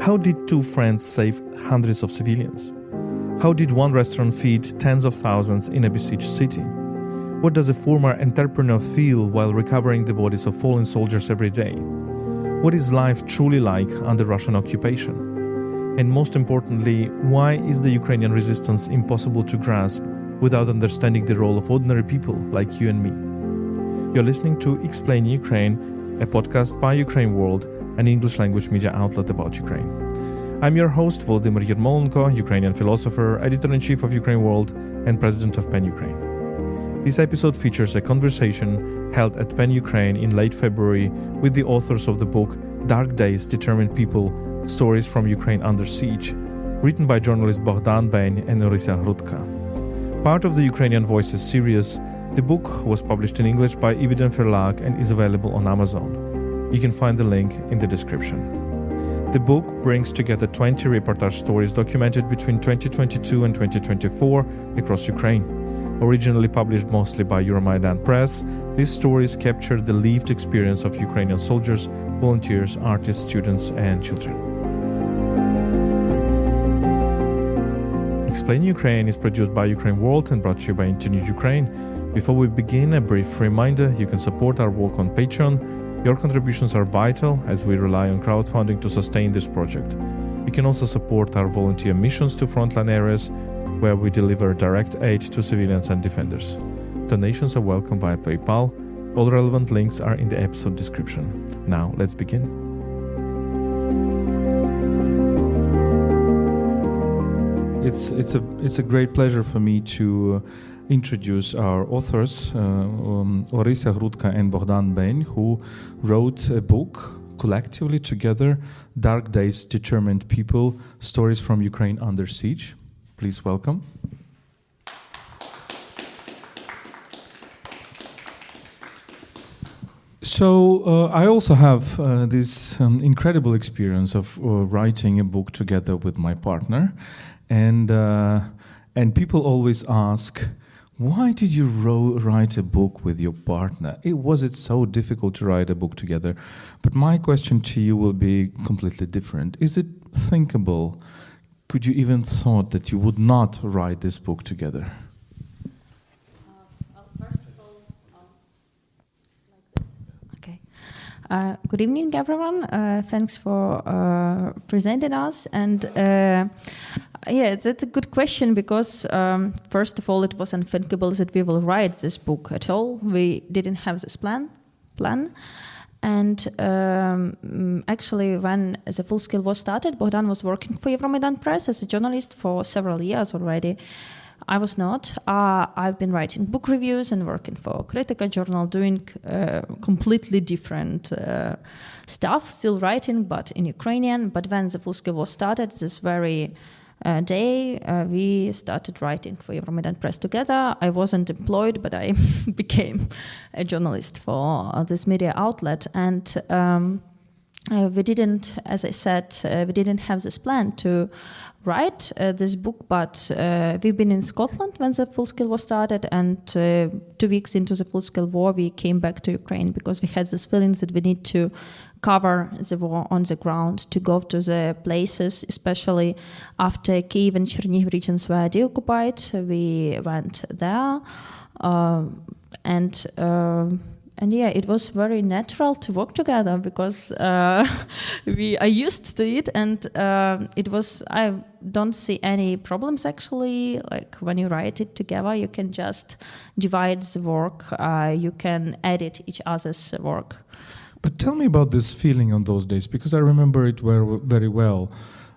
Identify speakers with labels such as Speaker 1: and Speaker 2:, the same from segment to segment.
Speaker 1: How did two friends save hundreds of civilians? How did one restaurant feed tens of thousands in a besieged city? What does a former entrepreneur feel while recovering the bodies of fallen soldiers every day? What is life truly like under Russian occupation? And most importantly, why is the Ukrainian resistance impossible to grasp without understanding the role of ordinary people like you and me? You're listening to Explain Ukraine, a podcast by UkraineWorld, an English-language media outlet about Ukraine. I'm your host, Volodymyr Yermolenko, Ukrainian philosopher, editor-in-chief of UkraineWorld, and president of PEN Ukraine. This episode features a conversation held at PEN Ukraine in late February with the authors of the book Dark Days, Determined People, Stories from Ukraine Under Siege, written by journalists Bogdan Beny and Orysia Hrudka. Part of the Ukrainian Voices series, the book was published in English by Ibidem-Verlag and is available on Amazon. You can find the link in the description. The book brings together 20 reportage stories documented between 2022 and 2024 across Ukraine. Originally published mostly by Euromaidan Press, these stories capture the lived experience of Ukrainian soldiers, volunteers, artists, students, and children. Explain Ukraine is produced by UkraineWorld and brought to you by Internews Ukraine. Before we begin, a brief reminder: you can support our work on Patreon. Your contributions are vital as we rely on crowdfunding to sustain this project. You can also support our volunteer missions to frontline areas where we deliver direct aid to civilians and defenders. Donations are welcome via PayPal. All relevant links are in the episode description. Now, let's begin. It's a great pleasure for me to introduce our authors, Orysia Hrudka and Bogdan Beny, who wrote a book collectively together, Dark Days, Determined People, Stories from Ukraine Under Siege. Please welcome. So I also have this incredible experience of writing a book together with my partner, and people always ask, why did you write a book with your partner? Was it so difficult to write a book together? But my question to you will be completely different. Is it thinkable? Could you even thought that you would not write this book together?
Speaker 2: First of all, like this. Okay. Good evening, everyone. Thanks for presenting us. And that's a good question because, first of all, it was unthinkable that we will write this book at all. We didn't have this plan. And actually, when the full-scale war started, Bogdan was working for Euromaidan Press as a journalist for several years already. I was not. I've been writing book reviews and working for Kritika journal, doing completely different stuff, still writing, but in Ukrainian. But when the full-scale war started, this very day, we started writing for Euromaidan Press together. I wasn't employed, but I became a journalist for this media outlet. And we didn't, as I said, we didn't have this plan to write this book, but we've been in Scotland when the full-scale war started, and 2 weeks into the full-scale war, we came back to Ukraine because we had this feeling that we need to cover the war on the ground, to go to the places, especially after Kyiv and Chernihiv regions were deoccupied. We went there, and it was very natural to work together because we are used to it, and it was. I don't see any problems actually. Like when you write it together, you can just divide the work. You can edit each other's work.
Speaker 1: But tell me about this feeling on those days, because I remember it very well.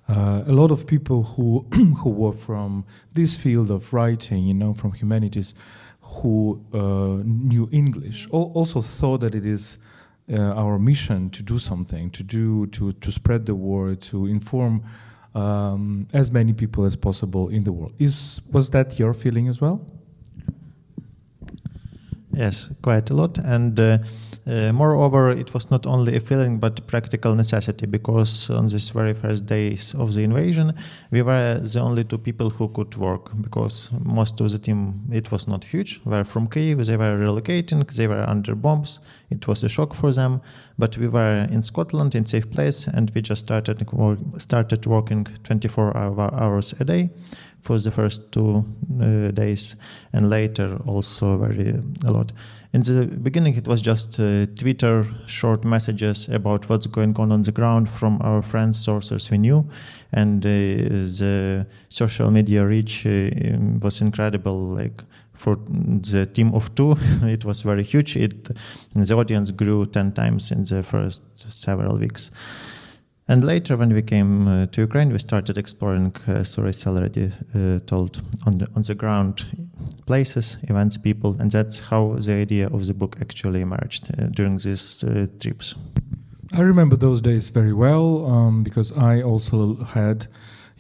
Speaker 1: A lot of people who were from this field of writing, from humanities, who knew English, also thought that it is our mission to do something, to spread the word, to inform as many people as possible in the world. Was that your feeling as well?
Speaker 3: Yes, quite a lot. And moreover, it was not only a feeling but practical necessity, because on these very first days of the invasion, we were the only two people who could work, because most of the team, it was not huge, were from Kyiv, they were relocating, they were under bombs. It was a shock for them, but we were in Scotland, in safe place, and we just started working 24 hours a day for the first 2 days, and later also a lot. In the beginning, it was just Twitter short messages about what's going on the ground from our friends, sources we knew, and the social media reach was incredible. Like for the team of 2, it was very huge. The audience grew 10 times in the first several weeks. And later, when we came to Ukraine, we started exploring stories already told on the ground, places, events, people, and that's how the idea of the book actually emerged during these trips.
Speaker 1: I remember those days very well because I also had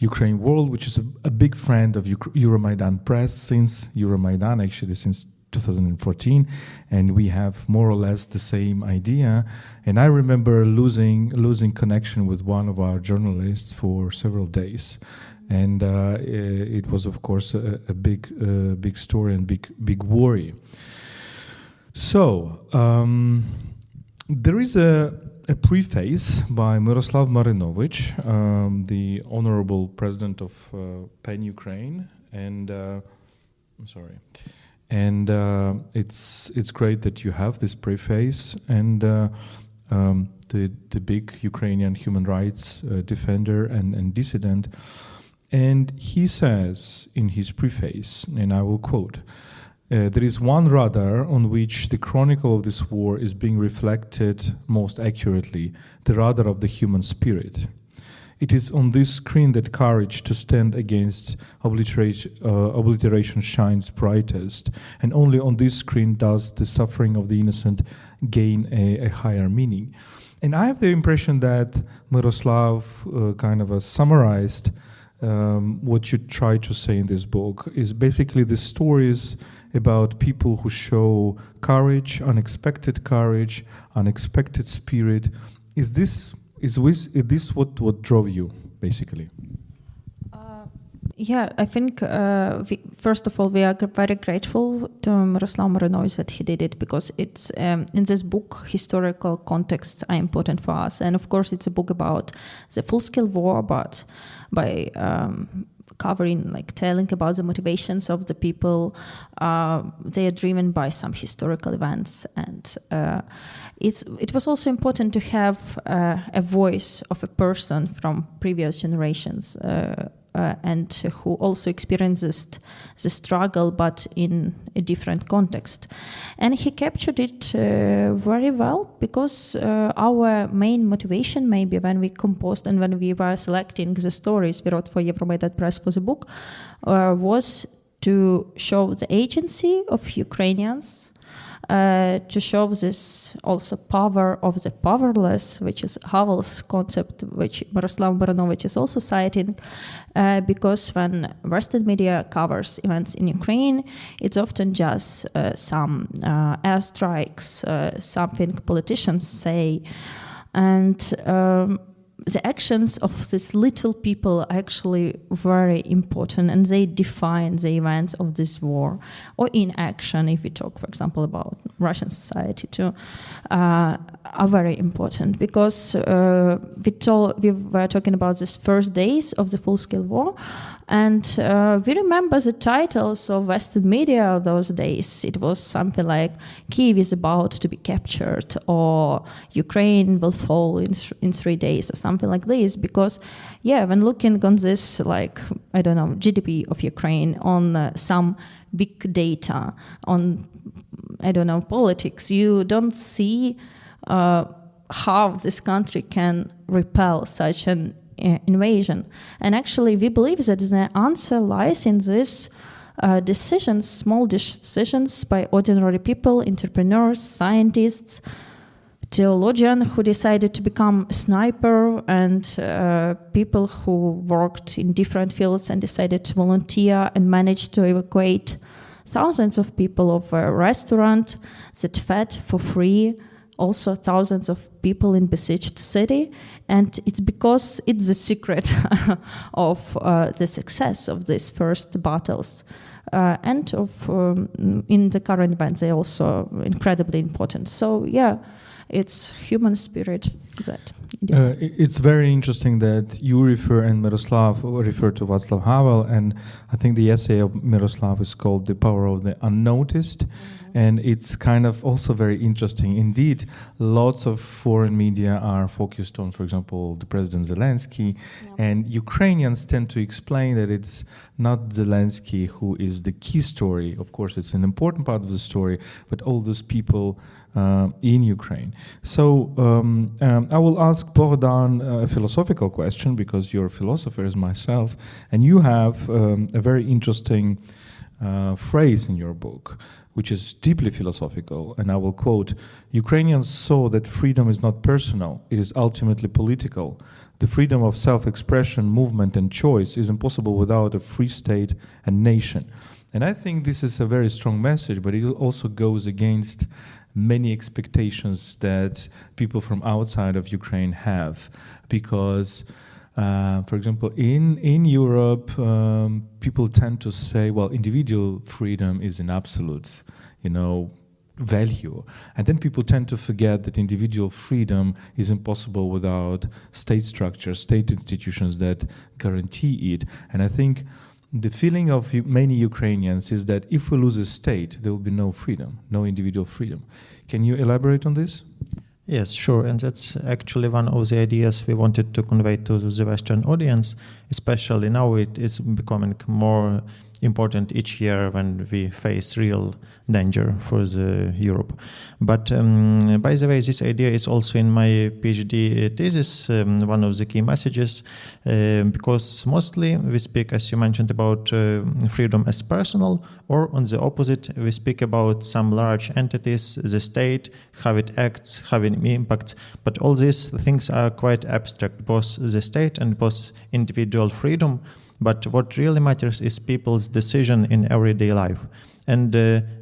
Speaker 1: UkraineWorld, which is a big friend of Euromaidan Press since Euromaidan, actually since 2014, and we have more or less the same idea. And I remember losing connection with one of our journalists for several days, and it was, of course, a big story and big worry. So there is a preface by Miroslav Marinovich, the honorable president of PEN Ukraine, and I'm sorry. And it's great that you have this preface, and the big Ukrainian human rights defender and dissident. And he says in his preface, and I will quote, there is one radar on which the chronicle of this war is being reflected most accurately, the radar of the human spirit. It is on this screen that courage to stand against obliteration shines brightest, and only on this screen does the suffering of the innocent gain a higher meaning. And I have the impression that Miroslav kind of summarized what you try to say in this book is basically the stories about people who show courage, unexpected spirit. Is this what drove you, basically?
Speaker 2: Yeah, I think, first of all, we are very grateful to Miroslav Marinovich that he did it, because it's, in this book, historical contexts are important for us. And of course, it's a book about the full-scale war, but by covering, telling about the motivations of the people, they are driven by some historical events. And it was also important to have a voice of a person from previous generations, and who also experienced the struggle, but in a different context. And he captured it very well, because our main motivation, maybe when we composed and when we were selecting the stories we wrote for Euromaidan Press for the book, was to show the agency of Ukrainians, to show this also power of the powerless, which is Havel's concept, which Miroslav Marinovich is also citing, because when Western media covers events in Ukraine, it's often just some airstrikes, something politicians say, and the actions of these little people are actually very important, and they define the events of this war, or inaction, if we talk, for example, about Russian society too, are very important, because we were talking about these first days of the full-scale war, and we remember the titles of Western media of those days. It was something like Kyiv is about to be captured, or Ukraine will fall in 3 days, or something like this. Because, when looking on this, GDP of Ukraine, on some big data, on, politics, you don't see how this country can repel such an invasion. And actually, we believe that the answer lies in these decisions, small decisions by ordinary people, entrepreneurs, scientists, theologian who decided to become a sniper, and people who worked in different fields and decided to volunteer and managed to evacuate thousands of people of a restaurant that fed for free, also thousands of people in besieged city, and it's because it's the secret of the success of these first battles. And of in the current events, they're also incredibly important. So yeah, it's human spirit that.
Speaker 1: It's very interesting that you refer and Miroslav refer to Václav Havel, and I think the essay of Miroslav is called "The Power of the Unnoticed." And it's kind of also very interesting. Indeed, lots of foreign media are focused on, for example, the President Zelensky, and Ukrainians tend to explain that it's not Zelensky who is the key story. Of course, it's an important part of the story, but all those people in Ukraine. So I will ask Bogdan a philosophical question, because you're a philosopher as myself, and you have a very interesting phrase in your book, which is deeply philosophical, and I will quote: "Ukrainians saw that freedom is not personal, it is ultimately political. The freedom of self-expression, movement, and choice is impossible without a free state and nation." And I think this is a very strong message, but it also goes against many expectations that people from outside of Ukraine have, because for example, in Europe, people tend to say, well, individual freedom is an absolute, value. And then people tend to forget that individual freedom is impossible without state structures, state institutions that guarantee it. And I think the feeling of many Ukrainians is that if we lose a state, there will be no freedom, no individual freedom. Can you elaborate on this?
Speaker 3: Yes, sure. And that's actually one of the ideas we wanted to convey to the Western audience, especially now it is becoming more important each year when we face real danger for the Europe. But by the way, this idea is also in my PhD thesis, one of the key messages, because mostly we speak, as you mentioned, about freedom as personal, or on the opposite, we speak about some large entities, the state, how it acts, how it impacts. But all these things are quite abstract, both the state and both individual freedom. But what really matters is people's decision in everyday life. And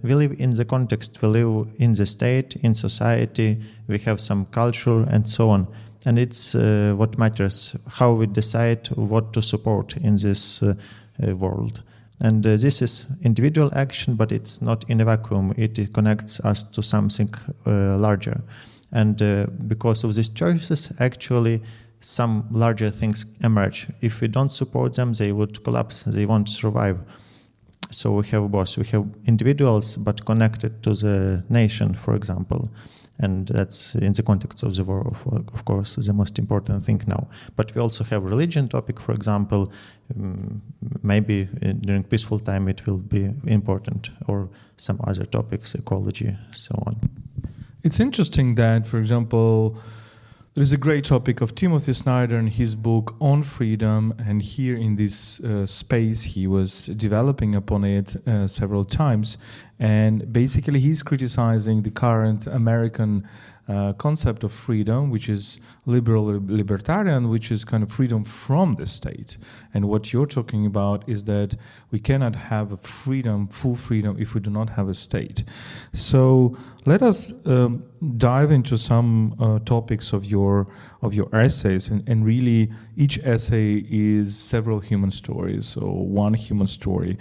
Speaker 3: we live in the context, we live in the state, in society, we have some culture and so on. And it's what matters, how we decide what to support in this world. And this is individual action, but it's not in a vacuum. It connects us to something larger. And because of these choices, actually, some larger things emerge. If we don't support them, they would collapse, they won't survive. So we have both. We have individuals, but connected to the nation, for example. And that's in the context of the war, of course, the most important thing now. But we also have religion topic, for example. Maybe during peaceful time it will be important, or some other topics, ecology, so on.
Speaker 1: It's interesting that, for example, there is a great topic of Timothy Snyder in his book On Freedom, and here in this space he was developing upon it several times, and basically he's criticizing the current American concept of freedom, which is libertarian, which is kind of freedom from the state. And what you're talking about is that we cannot have a freedom, full freedom, if we do not have a state. So let us dive into some topics of your essays, and really each essay is several human stories, or one human story.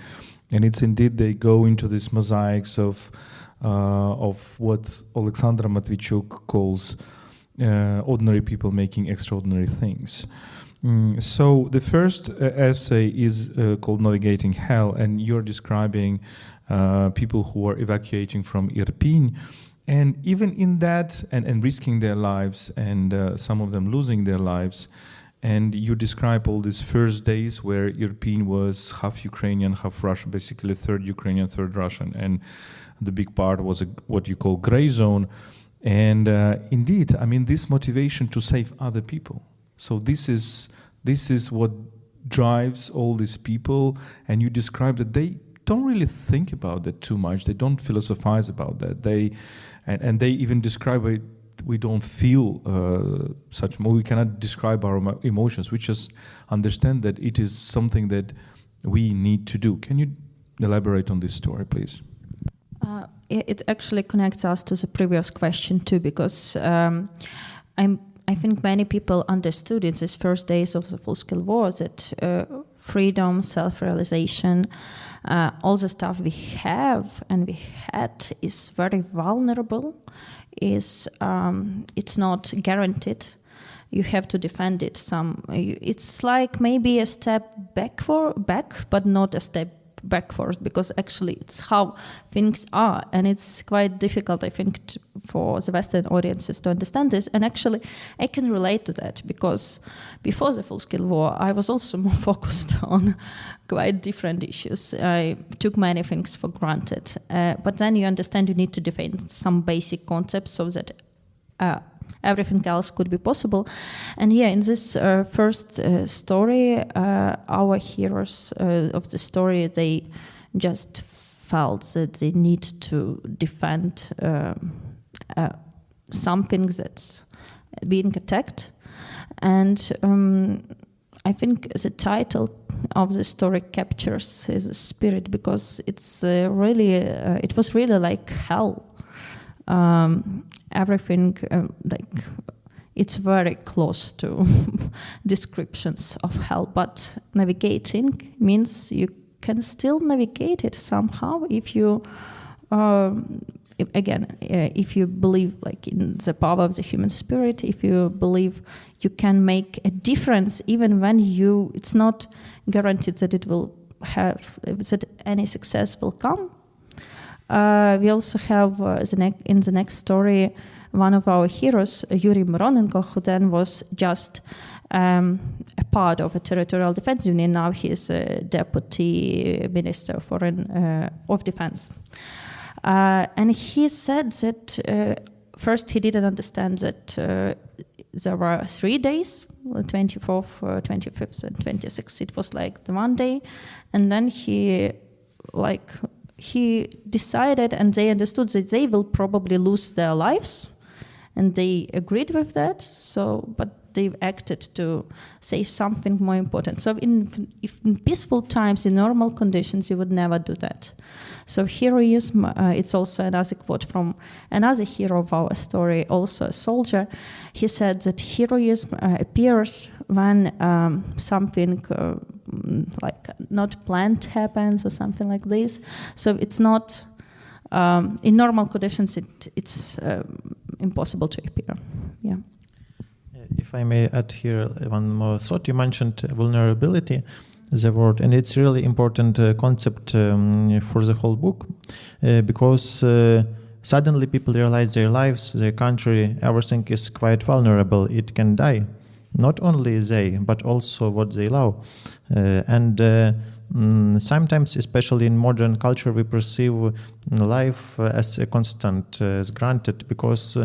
Speaker 1: And it's indeed, they go into these mosaics of what Alexandra Matvichuk calls ordinary people making extraordinary things. So the first essay is called Navigating Hell, and you're describing people who are evacuating from Irpin, and even in that, and risking their lives, and some of them losing their lives. And you describe all these first days where Irpin was half Ukrainian, half Russian, basically third Ukrainian, third Russian, and the big part was what you call gray zone. And indeed, I mean, this motivation to save other people. So this is what drives all these people, and you describe that they don't really think about that too much. They don't philosophize about that. They even describe it. We don't feel such. We cannot describe our emotions. We just understand that it is something that we need to do. Can you elaborate on this story, please.
Speaker 2: It actually connects us to the previous question too, because I think many people understood in these first days of the full-scale war that freedom, self-realization, all the stuff we have and we had is very vulnerable. It's not guaranteed. You have to defend it. It's like maybe a step back, but not a step backward, because actually it's how things are, and it's quite difficult, I think, for the Western audiences to understand this. And actually, I can relate to that, because before the full-scale war, I was also more focused on quite different issues. I took many things for granted, but then you understand you need to defend some basic concepts so that everything else could be possible. And in this first story, our heroes of the story, they just felt that they need to defend something that's being attacked. And I think the title of the story captures his spirit, because it's it was really like hell. Everything it's very close to descriptions of hell, but navigating means you can still navigate it somehow if you if you believe in the power of the human spirit, if you believe you can make a difference even when it's not guaranteed that it will that any success will come. We also have in the next story one of our heroes, Volodymyr Yermolenko, who then was just a part of a territorial defense union. Now he is a deputy minister of defense. And he said that first he didn't understand that there were 3 days, 24th, 25th, and 26th. It was like the one day, and then he decided, and they understood that they will probably lose their lives, and they agreed with that. But they acted to save something more important. So if in peaceful times, in normal conditions, you would never do that. So heroism, it's also another quote from another hero of our story, also a soldier. He said that heroism appears when something not planned happens or something like this. So it's not, in normal conditions, it's impossible to appear. Yeah.
Speaker 3: If I may add here one more thought, you mentioned vulnerability, the word, and it's really important concept for the whole book, because suddenly people realize their lives, their country, everything is quite vulnerable. It can die. Not only they, but also what they love. Sometimes, especially in modern culture, we perceive life as a constant, as granted, because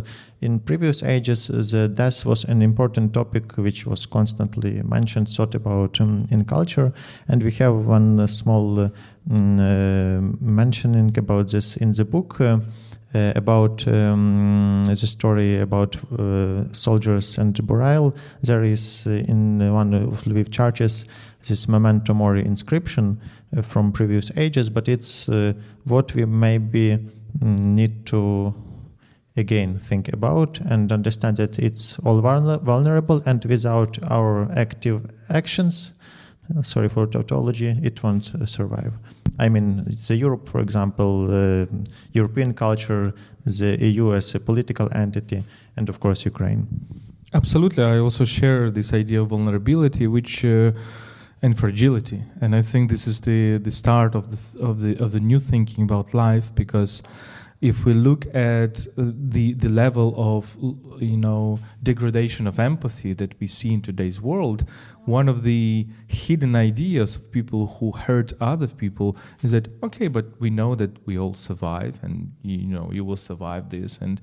Speaker 3: in previous ages, the death was an important topic which was constantly mentioned, thought about in culture. And we have one small mentioning about this in the book, about the story about soldiers and burial. There is in one of Lviv churches this memento mori inscription from previous ages, but it's what we maybe need to again think about and understand that it's all vulnerable, and without our active actions, sorry for tautology, it won't survive. I mean, the Europe, for example, European culture, the EU as a political entity, and of course Ukraine.
Speaker 1: Absolutely, I also share this idea of vulnerability, and fragility, and I think this is the start of the new thinking about life, because if we look at the level of degradation of empathy that we see in today's world, one of the hidden ideas of people who hurt other people is that, okay, but we know that we all survive, and you will survive this, and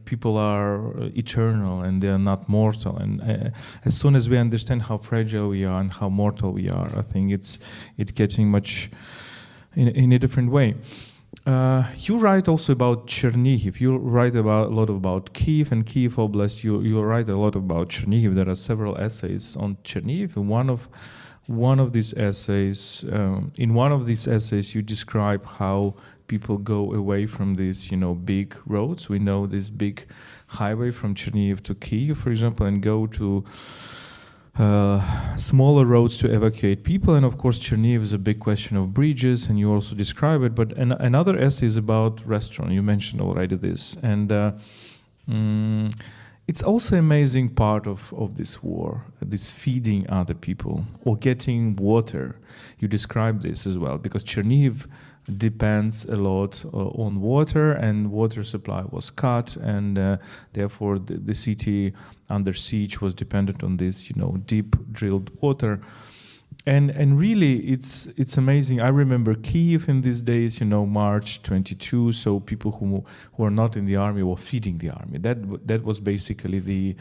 Speaker 1: people are eternal and they are not mortal. And as soon as we understand how fragile we are and how mortal we are, I think it's getting much in a different way. You write also about Chernihiv. You write a lot about Kiev and Kiev Oblast. You write a lot about Chernihiv. There are several essays on Chernihiv. one of these essays. In one of these essays, you describe how people go away from these, big roads. We know this big highway from Chernihiv to Kyiv, for example, and go to smaller roads to evacuate people. And of course, Chernihiv is a big question of bridges, and you also describe it. But another essay is about restaurant. You mentioned already this. And it's also an amazing part of this war, this feeding other people or getting water. You describe this as well, because Chernihiv depends a lot on water, and water supply was cut, and therefore the city under siege was dependent on this, deep drilled water. And really, it's amazing. I remember Kyiv in these days, March 22. So people who are not in the army were feeding the army. That was basically the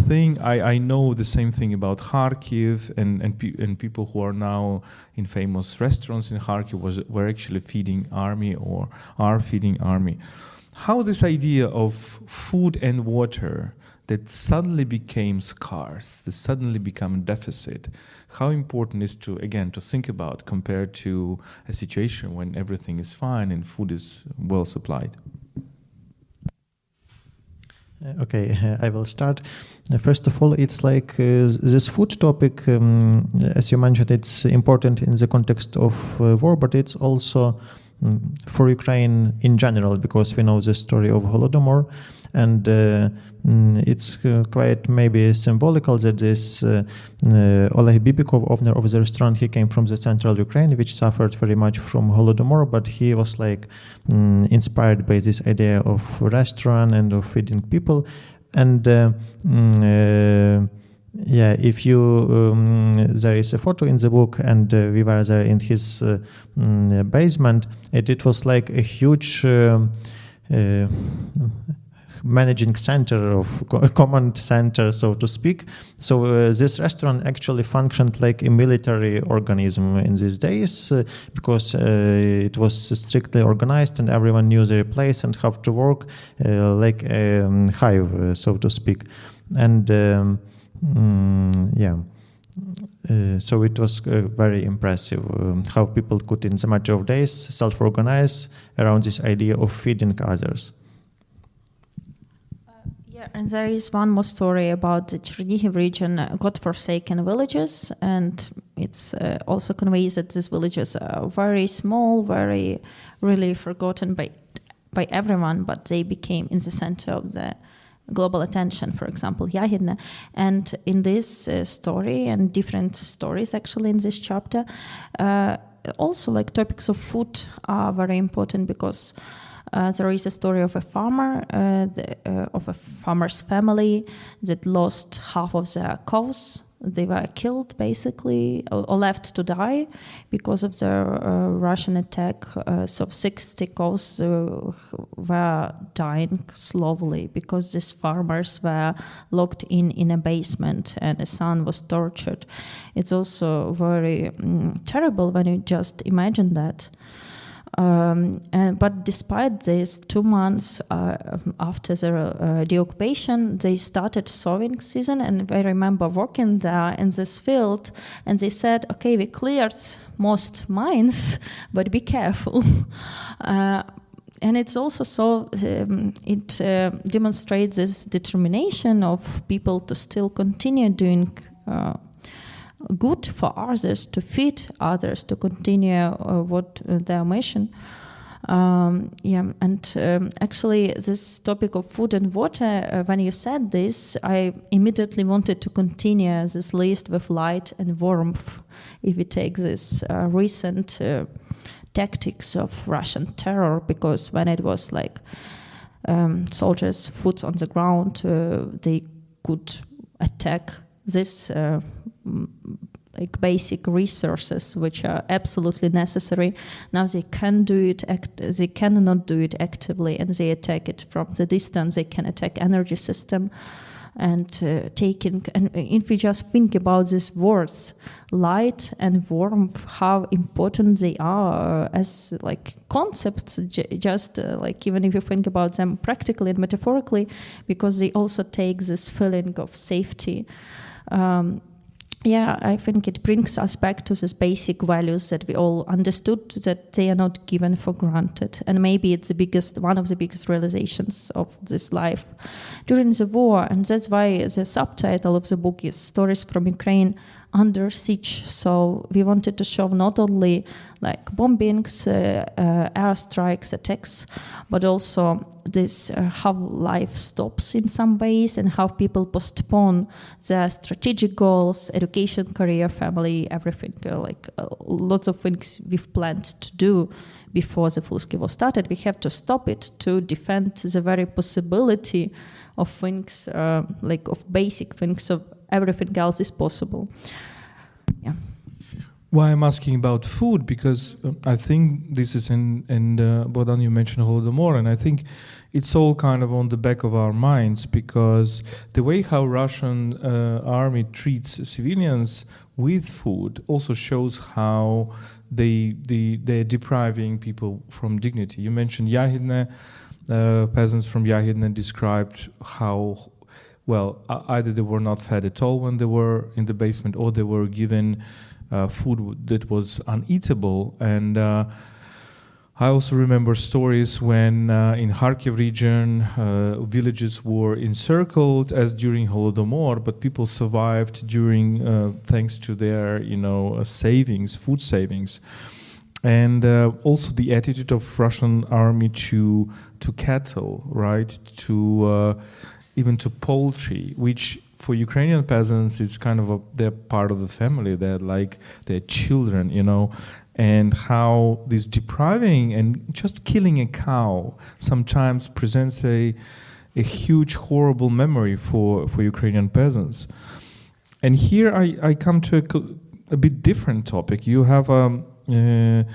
Speaker 1: thing. I know the same thing about Kharkiv, and people who are now in famous restaurants in Kharkiv were actually feeding army or are feeding army. How this idea of food and water that suddenly became scarce, that suddenly become a deficit, how important is to think about compared to a situation when everything is fine and food is well supplied?
Speaker 3: Okay, I will start. First of all, it's like this food topic, as you mentioned, it's important in the context of war, but it's also for Ukraine in general, because we know the story of Holodomor, and it's quite maybe symbolical that this Oleg Bibikov, owner of the restaurant, he came from the central Ukraine, which suffered very much from Holodomor, but he was like inspired by this idea of restaurant and of feeding people. And if you there is a photo in the book, and we were there in his basement. It was like a huge managing center of a command center, so to speak. So this restaurant actually functioned like a military organism in these days, because it was strictly organized and everyone knew their place and how to work, like a hive, so to speak. And so it was very impressive how people could, in the matter of days, self-organize around this idea of feeding others.
Speaker 2: And there is one more story about the Chernihiv region, God-forsaken villages, and it's also conveys that these villages are very small, very really forgotten by everyone, but they became in the center of the global attention. For example, Yahidne. And in this story, and different stories actually in this chapter, also like topics of food are very important, because there is a story of a farmer, of a farmer's family that lost half of their cows. They were killed, basically, or left to die because of the Russian attack. So 60 cows were dying slowly because these farmers were locked in a basement, and the son was tortured. It's also very terrible when you just imagine that. But despite this, 2 months after the occupation, they started sowing season, and I remember working there in this field, and they said, okay, we cleared most mines, but be careful. And it's also so, it demonstrates this determination of people to still continue doing good for others, to feed others, to continue what their mission. Actually, this topic of food and water, when you said this, I immediately wanted to continue this list with light and warmth. If we take this recent tactics of Russian terror, because when it was like soldiers' foot on the ground, they could attack this like basic resources which are absolutely necessary. Now they can do it. They cannot do it actively, and they attack it from the distance. They can attack energy system, and taking. And if we just think about these words, light and warmth, how important they are as like concepts. Just like even if you think about them practically and metaphorically, because they also take this feeling of safety. yeah, I think it brings us back to these basic values that we all understood, that they are not given for granted. And maybe it's one of the biggest realizations of this life during the war. And that's why the subtitle of the book is Stories from Ukraine Under Siege. So we wanted to show not only like bombings, airstrikes, attacks, but also this how life stops in some ways and how people postpone their strategic goals, education, career, family, everything. Lots of things we've planned to do before the full-scale war started. We have to stop it to defend the very possibility of things, of basic things, of everything else is possible. Yeah.
Speaker 1: Why I'm asking about food, because I think this is Bohdan, you mentioned Holodomor, and I think it's all kind of on the back of our minds, because the way how Russian army treats civilians with food also shows how they're depriving people from dignity. You mentioned Yahidne, peasants from Yahidne described how, well, either they were not fed at all when they were in the basement, or they were given food that was uneatable. And I also remember stories when in Kharkiv region villages were encircled as during Holodomor, but people survived during thanks to their savings, food savings. And also the attitude of Russian army to cattle, right, to even to poultry, which for Ukrainian peasants, it's kind of they're part of the family. They're like their children, and how this depriving and just killing a cow sometimes presents a huge, horrible memory for Ukrainian peasants. And here I come to a bit different topic. You have a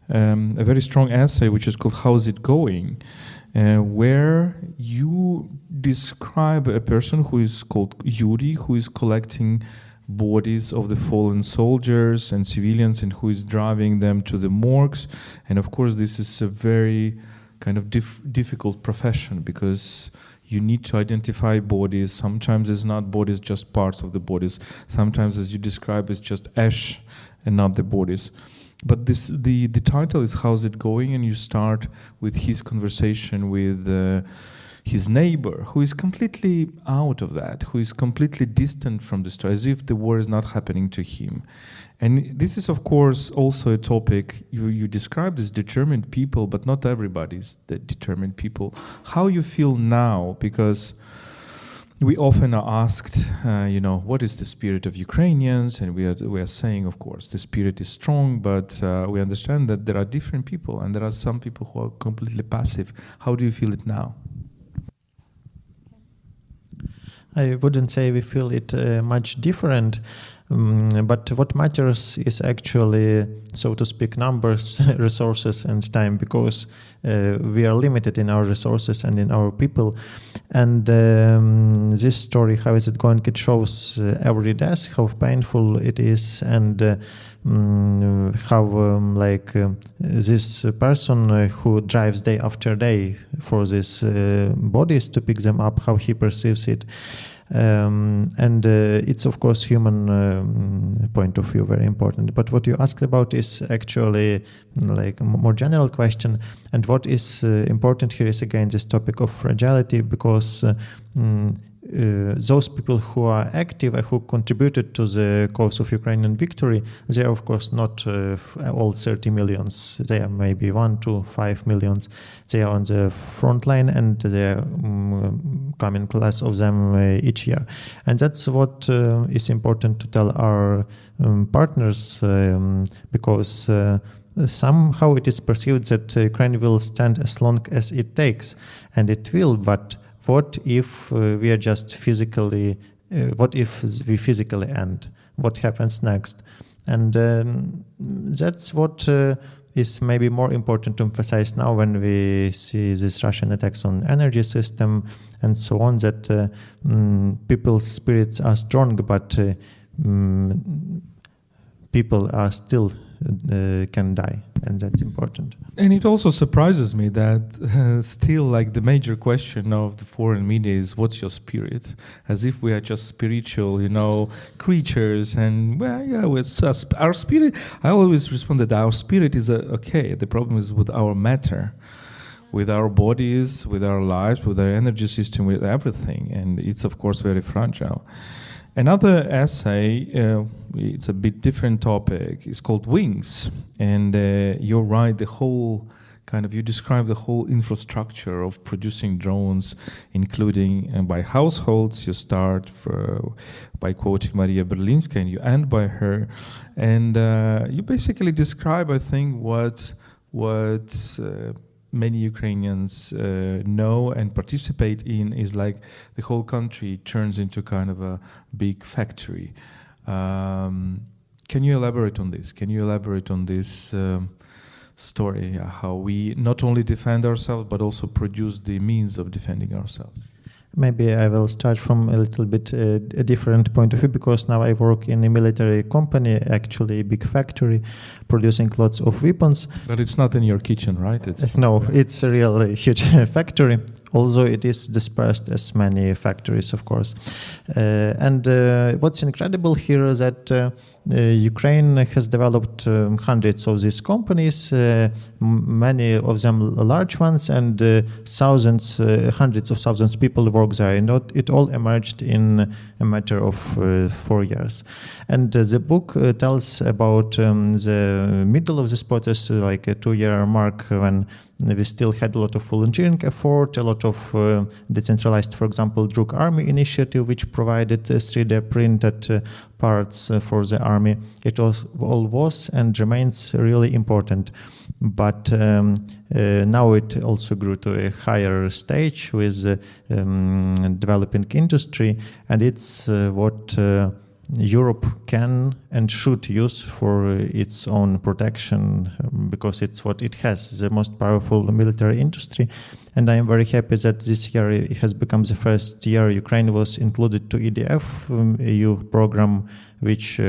Speaker 1: very strong essay which is called "How's It Going?" Where you describe a person who is called Yuri, who is collecting bodies of the fallen soldiers and civilians and who is driving them to the morgues. And of course, this is a very kind of difficult profession, because you need to identify bodies. Sometimes it's not bodies, just parts of the bodies. Sometimes, as you describe, it's just ash and not the bodies. But the title is "How's It Going?" and you start with his conversation with his neighbor, who is completely out of that, who is completely distant from the story, as if the war is not happening to him. And this is, of course, also a topic you described as determined people, but not everybody is the determined people. How you feel now, because we often are asked, what is the spirit of Ukrainians? And we are saying, of course, the spirit is strong, but we understand that there are different people, and there are some people who are completely passive. How do you feel it now?
Speaker 3: I wouldn't say we feel it much different, but what matters is actually, so to speak, numbers, resources, and time, because we are limited in our resources and in our people. And this story, how is it going? It shows every death, how painful it is, and how this person who drives day after day for these bodies to pick them up, how he perceives it. And it's, of course, human point of view, very important. But what you asked about is actually like a more general question. And what is important here is, again, this topic of fragility, because those people who are active and who contributed to the cause of Ukrainian victory, they are, of course, not all 30 millions. They are maybe 1 to 5 millions. They are on the front line, and they are coming class of them each year. And that's what is important to tell our partners, because somehow it is perceived that Ukraine will stand as long as it takes, and it will, but what if we are just physically, what if we physically end? What happens next? And that's what is maybe more important to emphasize now when we see these Russian attacks on energy system and so on, that people's spirits are strong, but people are still can die, and that's important.
Speaker 1: And it also surprises me that still, like, the major question of the foreign media is, what's your spirit? As if we are just spiritual, creatures. And, well, yeah, our spirit, I always respond that our spirit is okay. The problem is with our matter, with our bodies, with our lives, with our energy system, with everything. And it's, of course, very fragile. Another essay, it's a bit different topic, it's called Wings. And you're right, you describe the whole infrastructure of producing drones, including by households. You start by quoting Maria Berlinska and you end by her. And you basically describe, I think, what many Ukrainians know and participate in is like the whole country turns into kind of a big factory. Can you elaborate on this? Can you elaborate on this story, how we not only defend ourselves but also produce the means of defending ourselves?
Speaker 3: Maybe I will start from a little bit a different point of view, because now I work in a military company, actually a big factory, producing lots of weapons.
Speaker 1: But it's not in your kitchen, right?
Speaker 3: No, it's a really huge factory, although it is dispersed as many factories, of course. And what's incredible here is that Ukraine has developed hundreds of these companies, many of them large ones, and hundreds of thousands of people work there. And it all emerged in a matter of 4 years. And the book tells about the middle of this process, like a 2-year mark, when we still had a lot of volunteering effort, a lot of decentralized, for example, Druk Army initiative, which provided 3D printed parts for the army. It all was and remains really important. But now it also grew to a higher stage with developing industry, and it's what Europe can and should use for its own protection, because it's what it has, the most powerful military industry. And I am very happy that this year it has become the first year Ukraine was included to EDF, EU program, which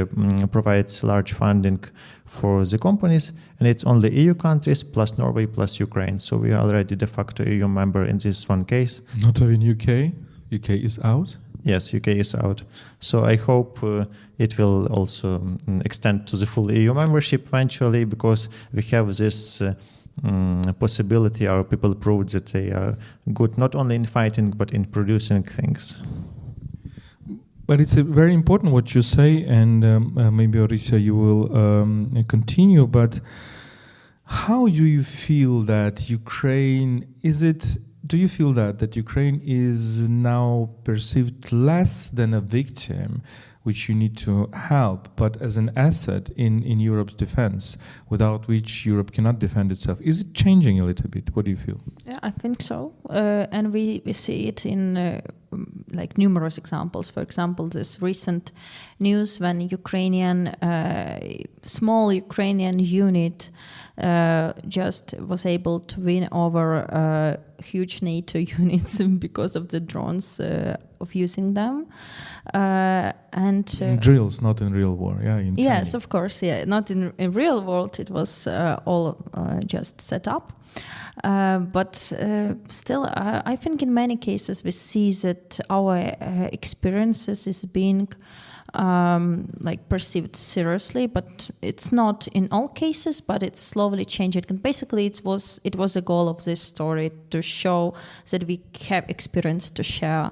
Speaker 3: provides large funding for the companies. And it's only EU countries plus Norway plus Ukraine. So we are already de facto EU member in this one case.
Speaker 1: Not even UK? UK is out?
Speaker 3: Yes, UK is out. So I hope it will also extend to the full EU membership eventually, because we have this possibility. Our people proved that they are good not only in fighting but in producing things.
Speaker 1: But it's very important what you say, and maybe Orisia, you will continue. But how do you feel that Ukraine do you feel that Ukraine is now perceived less than a victim, which you need to help, but as an asset in Europe's defense, without which Europe cannot defend itself? Is it changing a little bit? What do you feel?
Speaker 2: Yeah, I think so. And we see it in like numerous examples. For example, this recent news when small Ukrainian unit just was able to win over huge NATO units because of the drones of using them. In
Speaker 1: drills, not in real war,
Speaker 2: yes, training. Of course, not in real world. It was all just set up. But still, I think in many cases we see that our experiences is being perceived seriously, but it's not in all cases, but it's slowly changing. And basically it was the goal of this story to show that we have experience to share,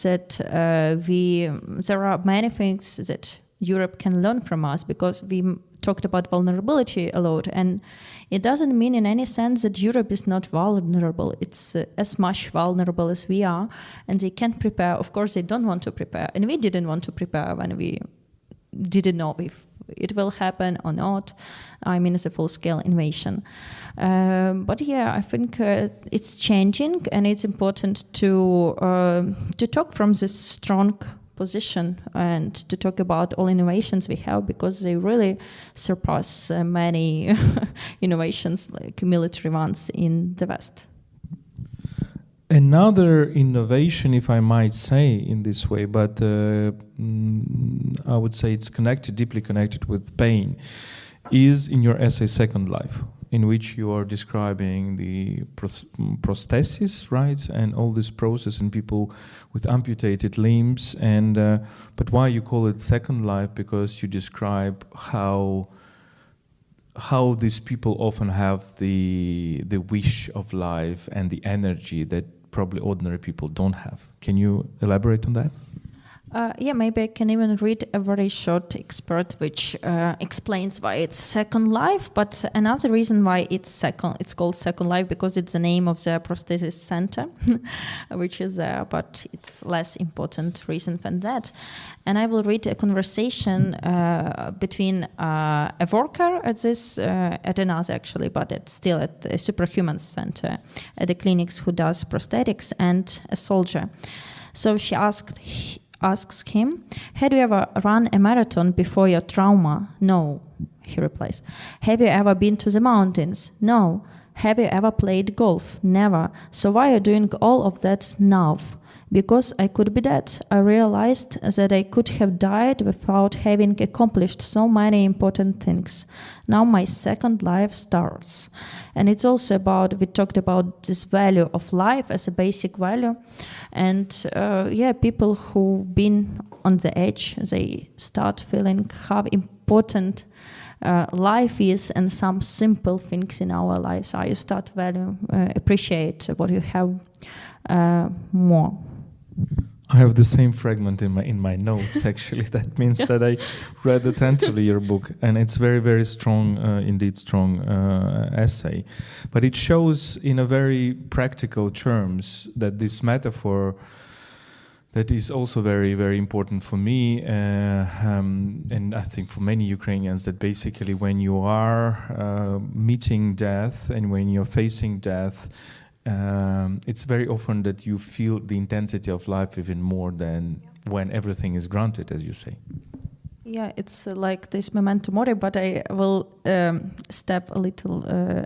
Speaker 2: that there are many things that Europe can learn from us, because we talked about vulnerability a lot, and it doesn't mean in any sense that Europe is not vulnerable. It's as much vulnerable as we are, and they can't prepare. Of course, they don't want to prepare, and we didn't want to prepare when we didn't know if it will happen or not. I mean, it's a full-scale invasion. But I think it's changing, and it's important to talk from this strong position and to talk about all innovations we have, because they really surpass many innovations, like military ones in the West.
Speaker 1: Another innovation, if I might say in this way, but I would say it's deeply connected with pain, is in your essay Second Life, in which you are describing the prosthesis, right, and all this process in people with amputated limbs. And but why you call it Second Life? Because you describe how these people often have the wish of life and the energy that probably ordinary people don't have. Can you elaborate on that?
Speaker 2: Yeah, maybe I can even read a very short excerpt which explains why it's Second Life. But another reason why it's called Second Life, because it's the name of the prosthesis center, which is there, but it's less important reason than that. And I will read a conversation between a worker at another actually, but it's still at a superhuman center at the clinics who does prosthetics, and a soldier. So she asks him, "Had you ever run a marathon before your trauma?" "No," he replies. "Have you ever been to the mountains?" "No." "Have you ever played golf?" "Never." "So why are you doing all of that now?" "Because I could be dead. I realized that I could have died without having accomplished so many important things. Now my second life starts." And it's also we talked about this value of life as a basic value. And people who've been on the edge, they start feeling how important life is, and some simple things in our lives are. You start appreciate what you have more.
Speaker 1: I have the same fragment in my notes. Actually, that means that I read attentively your book, and it's very, very strong, indeed strong essay. But it shows in a very practical terms that this metaphor that is also very, very important for me, and I think for many Ukrainians, that basically when you are meeting death and when you're facing death, it's very often that you feel the intensity of life even more than when everything is granted, as you say.
Speaker 2: Yeah, it's like this memento mori, but I will step a little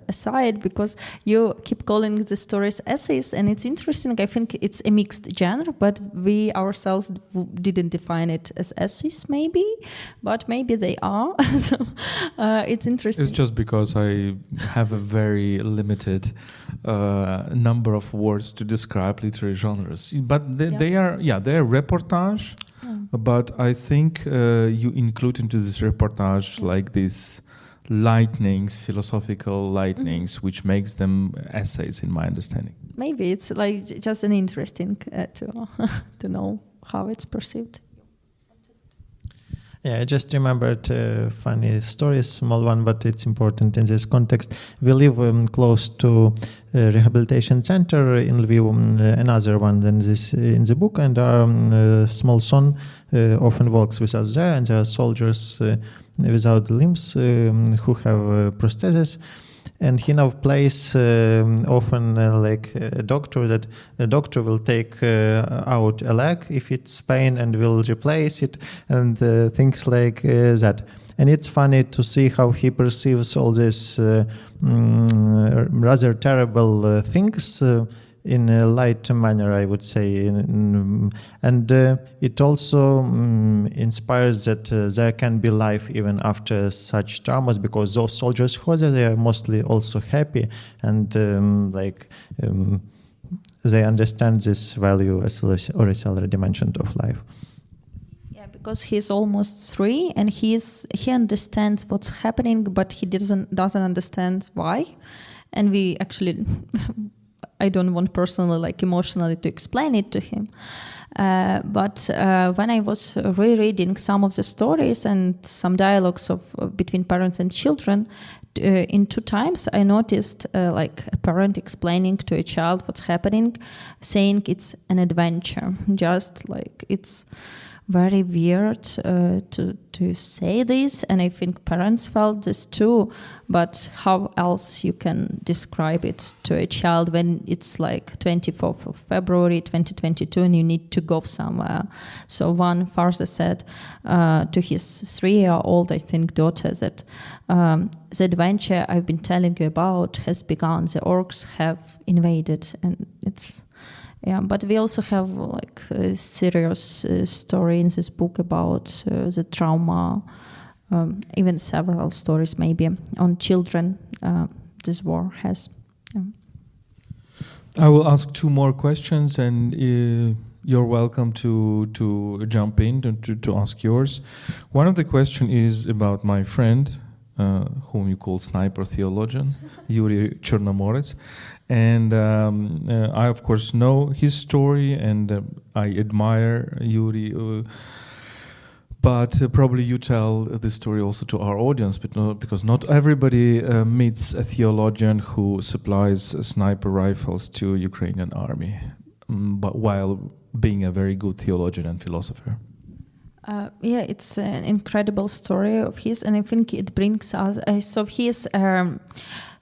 Speaker 2: aside, because you keep calling the stories essays, and it's interesting. I think it's a mixed genre, but we ourselves didn't define it as essays, maybe, but maybe they are. So it's interesting.
Speaker 1: It's just because I have a very limited number of words to describe literary genres, but they are reportage. But I think you include into this reportage like these lightnings, philosophical lightnings, which makes them essays, in my understanding.
Speaker 2: Maybe it's like just an interesting to know how it's perceived.
Speaker 3: Yeah, I just remembered a funny story, small one, but it's important in this context. We live close to a rehabilitation center in Lviv, another one than this in the book, and our small son often walks with us there, and there are soldiers without limbs who have prostheses. And he now plays often like a doctor, that the doctor will take out a leg if it's pain and will replace it, and things like that. And it's funny to see how he perceives all these rather terrible things in a light manner, I would say. And it also inspires that there can be life even after such traumas, because those soldiers who are there, they are mostly also happy, and they understand this value, as Orissa already mentioned, of life.
Speaker 2: Yeah, because he's almost 3, and he understands what's happening, but he doesn't understand why. And we actually... I don't want personally, like emotionally, to explain it to him. But when I was rereading some of the stories and some dialogues between parents and children, in 2 times I noticed like a parent explaining to a child what's happening, saying it's an adventure. Just like it's very weird to say this, and I think parents felt this too. But how else you can describe it to a child when it's like 24th of February 2022 and you need to go somewhere? So one father said to his 3-year-old, I think, daughter, that the adventure I've been telling you about has begun. The Orcs have invaded, and it's Yeah, but we also have like a serious story in this book about the trauma, even several stories maybe on children this war has. Yeah.
Speaker 1: I will ask 2 more questions, and you're welcome to jump in to ask yours. One of the questions is about my friend, whom you call Sniper Theologian, Yuri Chernomorets. And I, of course, know his story, and I admire Yuri. But probably you tell this story also to our audience, but because not everybody meets a theologian who supplies sniper rifles to Ukrainian army, but while being a very good theologian and philosopher.
Speaker 2: Yeah, it's an incredible story of his, and I think it brings us. So he is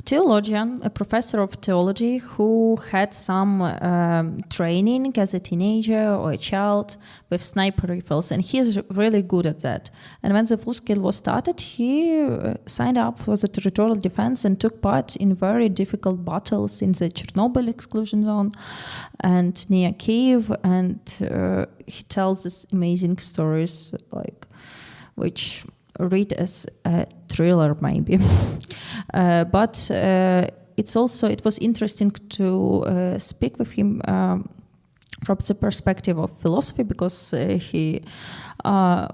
Speaker 2: theologian, a professor of theology who had some training as a teenager or a child with sniper rifles, and he is really good at that. And when the full-scale war started, he signed up for the territorial defense and took part in very difficult battles in the Chernobyl exclusion zone and near Kiev, and he tells these amazing stories, like which read as a thriller maybe. But it was interesting to speak with him from the perspective of philosophy, because he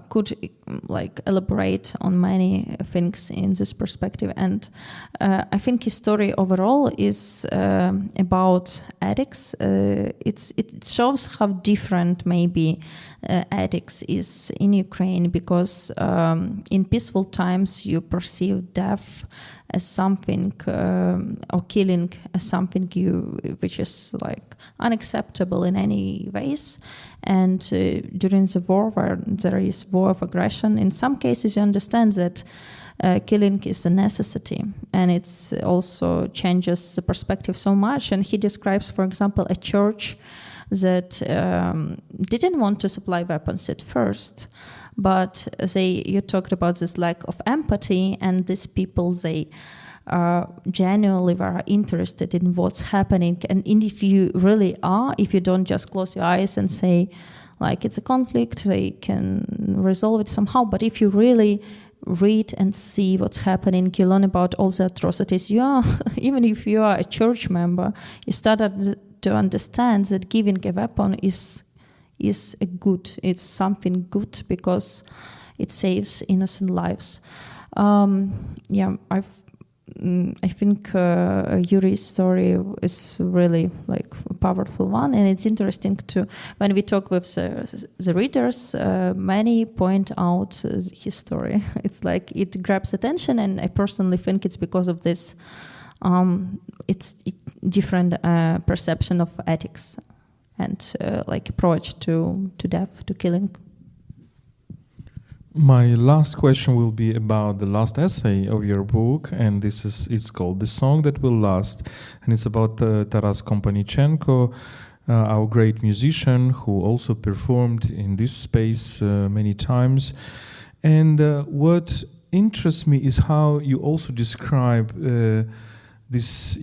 Speaker 2: could like elaborate on many things in this perspective. And I think his story overall is about ethics. It shows how different maybe ethics is in Ukraine, because in peaceful times you perceive death as something, or killing as something which is like unacceptable in any ways. And during the war, where there is war of aggression, in some cases you understand that killing is a necessity, and it's also changes the perspective so much. And he describes, for example, a church that didn't want to supply weapons at first, but you talked about this lack of empathy, and these people, they genuinely were interested in what's happening. And if you really are, if you don't just close your eyes and say, like, it's a conflict, they can resolve it somehow, but if you really read and see what's happening, you learn about all the atrocities. Even if you are a church member, you start to understand that giving a weapon is it's something good, because it saves innocent lives. I think Yuri's story is really like a powerful one, and it's interesting to, when we talk with the readers, many point out his story. It's like it grabs attention, and I personally think it's because of this it's different perception of ethics and like approach to death, to killing.
Speaker 1: My last question will be about the last essay of your book, and it's called "The Song That Will Last," and it's about Taras Kompanichenko, our great musician who also performed in this space many times. And what interests me is how you also describe this,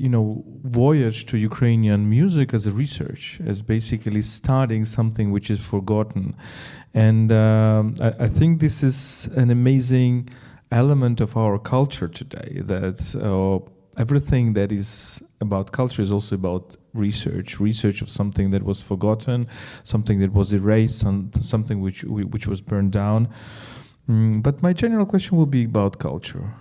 Speaker 1: voyage to Ukrainian music as a research, as basically studying something which is forgotten. And I think this is an amazing element of our culture today, that everything that is about culture is also about research of something that was forgotten, something that was erased, something which was burned down. But my general question will be about culture.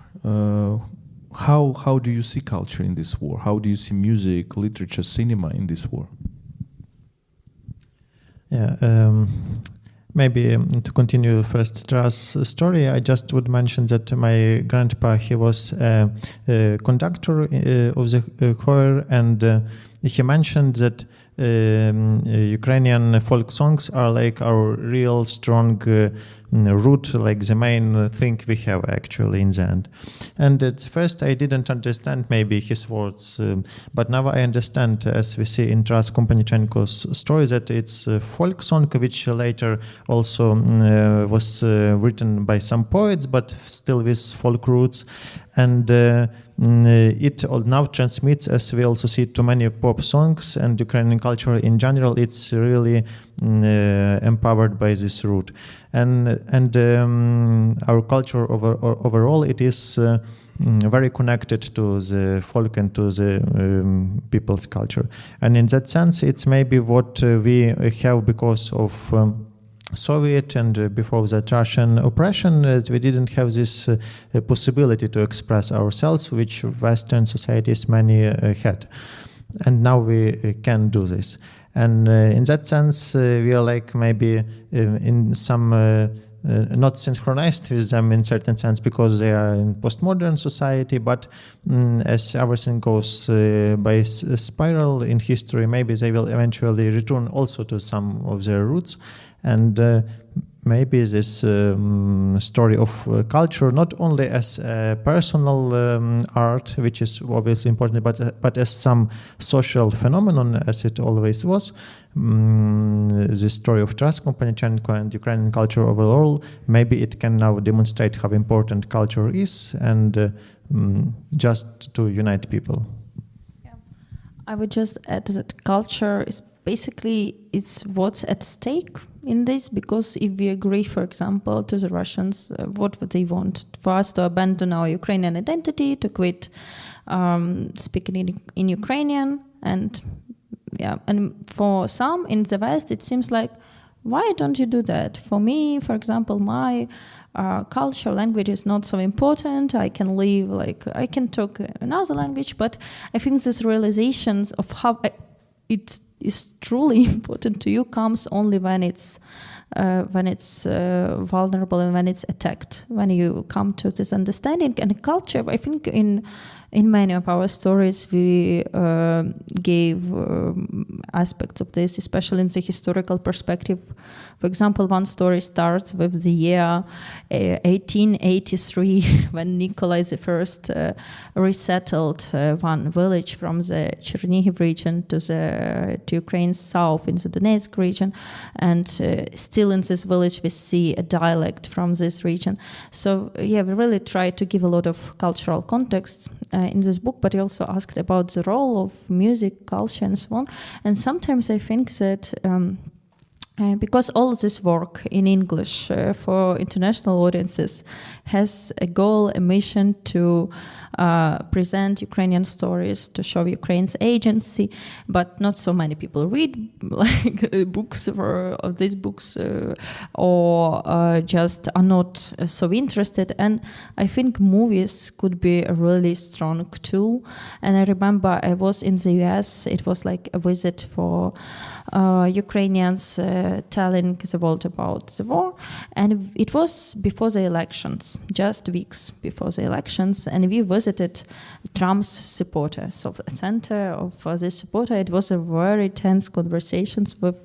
Speaker 1: How do you see culture in this war? How do you see music, literature, cinema in this war?
Speaker 3: Yeah, maybe to continue first Taras' story, I just would mention that my grandpa, he was a conductor of the choir, and he mentioned that Ukrainian folk songs are like our real strong root, like the main thing we have actually in the end. And at first I didn't understand maybe his words, but now I understand, as we see in Taras Kompanichenko's story, that it's a folk song which later also was written by some poets, but still with folk roots. And it now transmits, as we also see, to many pop songs, and Ukrainian culture in general. It's really empowered by this root, and our culture overall, it is very connected to the folk and to the people's culture. And in that sense, it's maybe what we have because of Soviet and before that Russian oppression, we didn't have this possibility to express ourselves, which Western societies many had. And now we can do this. And in that sense, we are like maybe in some not synchronized with them in certain sense because they are in postmodern society, but as everything goes by spiral in history, maybe they will eventually return also to some of their roots. And maybe this story of culture, not only as a personal art, which is obviously important, but as some social phenomenon, as it always was, the story of Taras Kompanechenko and Ukrainian culture overall, maybe it can now demonstrate how important culture is and just to unite people.
Speaker 2: Yeah. I would just add that culture is basically it's what's at stake in this, because if we agree, for example, to the Russians, what would they want? For us to abandon our Ukrainian identity, to quit speaking in Ukrainian, and for some in the West, it seems like, why don't you do that? For me, for example, my culture, language is not so important. I can live, I can talk another language, but I think this realizations of how it is truly important to you comes only when it's vulnerable and when it's attacked. When you come to this understanding and culture, I think in many of our stories we gave aspects of this, especially in the historical perspective. For example, one story starts with the year 1883 when Nikolai I resettled one village from the Chernihiv region to Ukraine's south in the Donetsk region, and still in this village we see a dialect from this region. So we really try to give a lot of cultural context in this book, but he also asked about the role of music, culture, and so on. And sometimes I think that because all this work in English for international audiences has a goal, a mission to present Ukrainian stories, to show Ukraine's agency, but not so many people read books of these books or just are not so interested. And I think movies could be a really strong tool. And I remember I was in the US, it was like a visit for Ukrainians telling the world about the war, and it was before the elections, just weeks before the elections, and we visited Trump's supporters of the center of this supporter. It was a very tense conversations with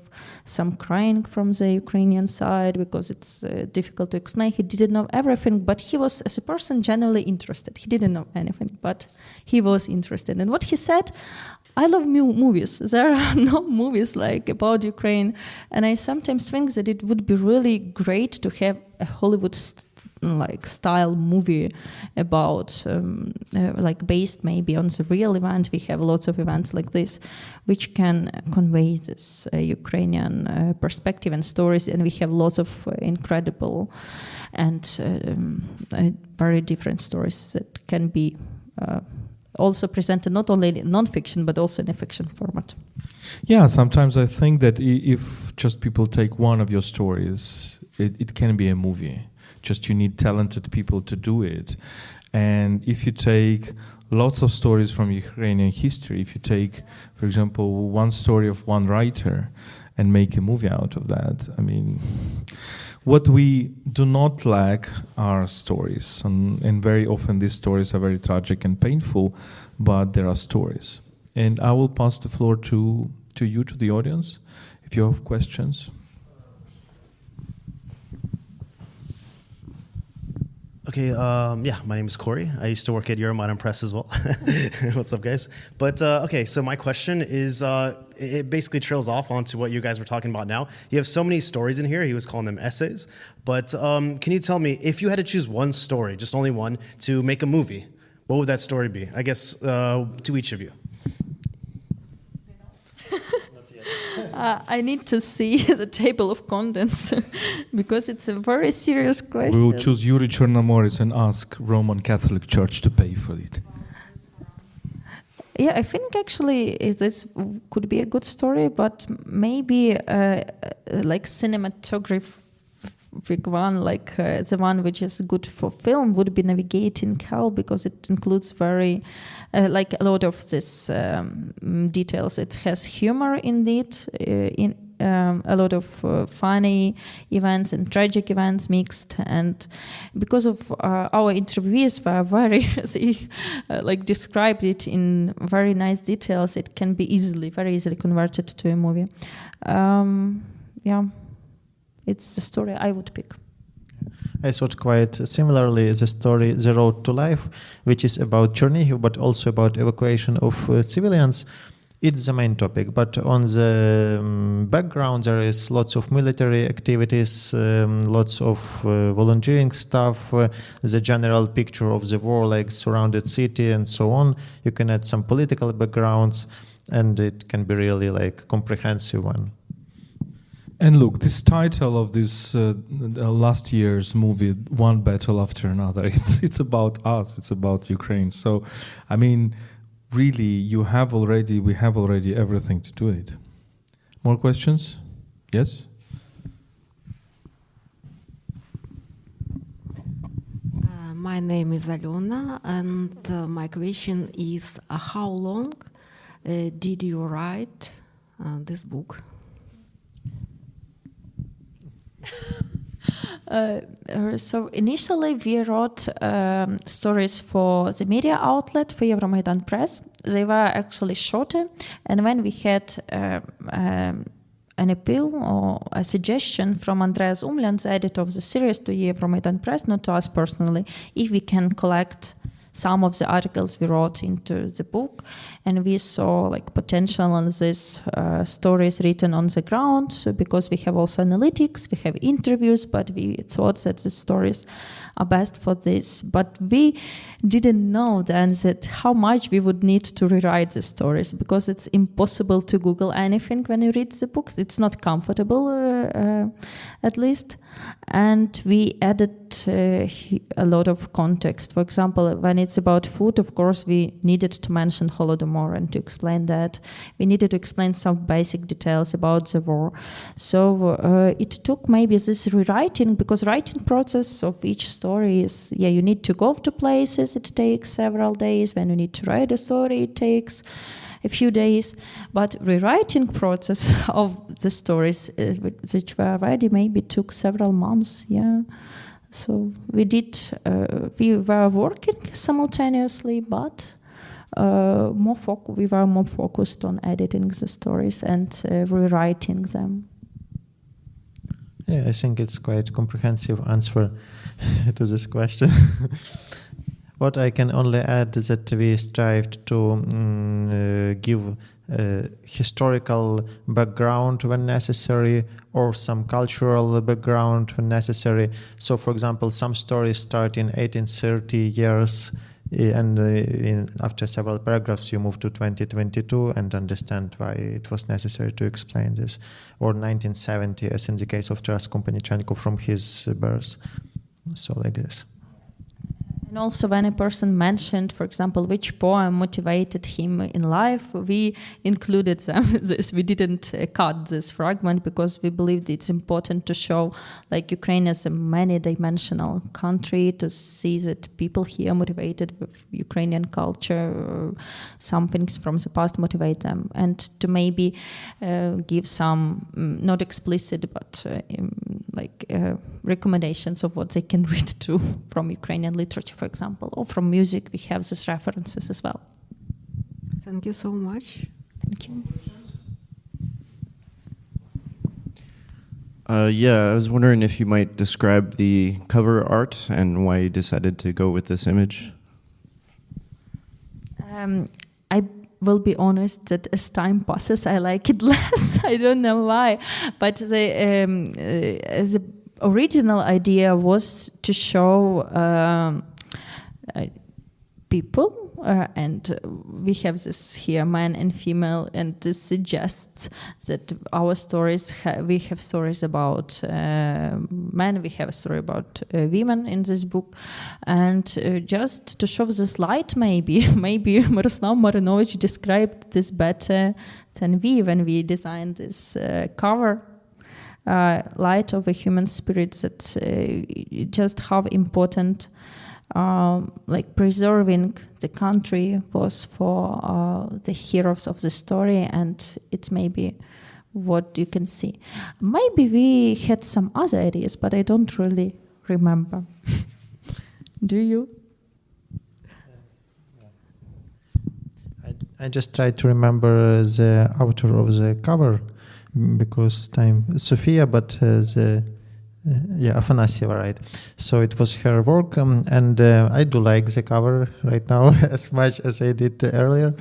Speaker 2: some crying from the Ukrainian side because it's difficult to explain. He didn't know everything, but he was, as a person, generally interested. He didn't know anything, but he was interested. And what he said, I love movies. There are no movies like about Ukraine. And I sometimes think that it would be really great to have a Hollywood style movie about based maybe on the real event. We have lots of events like this which can convey this Ukrainian perspective and stories, and we have lots of incredible and very different stories that can be also presented not only in non-fiction but also in a fiction format.
Speaker 1: Yeah, sometimes I think that if just people take one of your stories, it can be a movie. Just you need talented people to do it. And if you take lots of stories from Ukrainian history, if you take, for example, one story of one writer and make a movie out of that, I mean, what we do not lack are stories. And very often these stories are very tragic and painful, but there are stories. And I will pass the floor to you, to the audience, if you have questions.
Speaker 4: Okay, my name is Corey. I used to work at Euromaidan Press as well. What's up, guys? But, okay, so my question is, it basically trails off onto what you guys were talking about now. You have so many stories in here. He was calling them essays. But can you tell me, if you had to choose one story, just only one, to make a movie, what would that story be? I guess to each of you.
Speaker 2: I need to see the table of contents because it's a very serious question.
Speaker 1: We will choose Yuri Chernomorets and ask Roman Catholic Church to pay for it.
Speaker 2: Yeah, I think actually this could be a good story, but maybe like cinematographic one, like the one which is good for film, would be Navigating Hell, because it includes very like a lot of this details. It has humor in it, in a lot of funny events and tragic events mixed, and because of our interviewees were very they like described it in very nice details, it can be very easily converted to a movie. Yeah, it's the story I would pick.
Speaker 3: I thought quite similarly the story The Road to Life, which is about Chernihiv but also about evacuation of civilians. It's the main topic, but on the background there is lots of military activities, lots of volunteering stuff, the general picture of the war, like surrounded city and so on. You can add some political backgrounds, and it can be really like comprehensive one.
Speaker 1: And look, this title of this last year's movie, One Battle After Another, it's about us, it's about Ukraine. So, I mean, really, we have already everything to do it. More questions? Yes?
Speaker 5: My name is Alena, and my question is, how long did you write this book?
Speaker 2: So initially we wrote stories for the media outlet, for Euromaidan Press. They were actually shorter, and when we had an appeal or a suggestion from Andreas Umland, the editor of the series, to Euromaidan Press, not to us personally, if we can collect some of the articles we wrote into the book, and we saw like potential in these stories written on the ground. So because we have also analytics, we have interviews, but we thought that the stories are best for this. But we didn't know then that how much we would need to rewrite the stories, because it's impossible to Google anything when you read the books. It's not comfortable, at least. And we added a lot of context. For example, when it's about food, of course, we needed to mention Holodomor, and to explain that. We needed to explain some basic details about the war. So it took maybe this rewriting, because writing process of each story is, you need to go to places, it takes several days. When you need to write a story, it takes a few days, but rewriting process of the stories which were ready maybe took several months. So we were working simultaneously, but we were more focused on editing the stories and rewriting them.
Speaker 3: Yeah, I think it's quite comprehensive answer to this question. What I can only add is that we strived to give historical background when necessary, or some cultural background when necessary. So, for example, some stories start in 1830 years, and after several paragraphs you move to 2022 and understand why it was necessary to explain this. Or 1970, as in the case of Taras Kompanechenko, from his birth. So like this.
Speaker 2: And also when a person mentioned, for example, which poem motivated him in life, we included them. We didn't cut this fragment, because we believed it's important to show like Ukraine as a many-dimensional country, to see that people here motivated with Ukrainian culture, some things from the past motivate them, and to maybe give some, not explicit, but recommendations of what they can read too from Ukrainian literature, for example, or from music. We have these references as well.
Speaker 5: Thank you so much.
Speaker 2: Thank you.
Speaker 6: I was wondering if you might describe the cover art and why you decided to go with this image.
Speaker 2: I will be honest that as time passes, I like it less. I don't know why, but the original idea was to show people, and we have this here, man and female, and this suggests that our stories, we have stories about men, we have a story about women in this book, and just to show this light, maybe Miroslav Marinovich described this better than we when we designed this cover. Light of a human spirit, that just how important like preserving the country was for the heroes of the story, and it's maybe what you can see. Maybe we had some other ideas, but I don't really remember. Do you?
Speaker 3: I just try to remember the author of the cover, because time Sophia, but Afanassieva, right? So it was her work, and I do like the cover right now as much as I did earlier.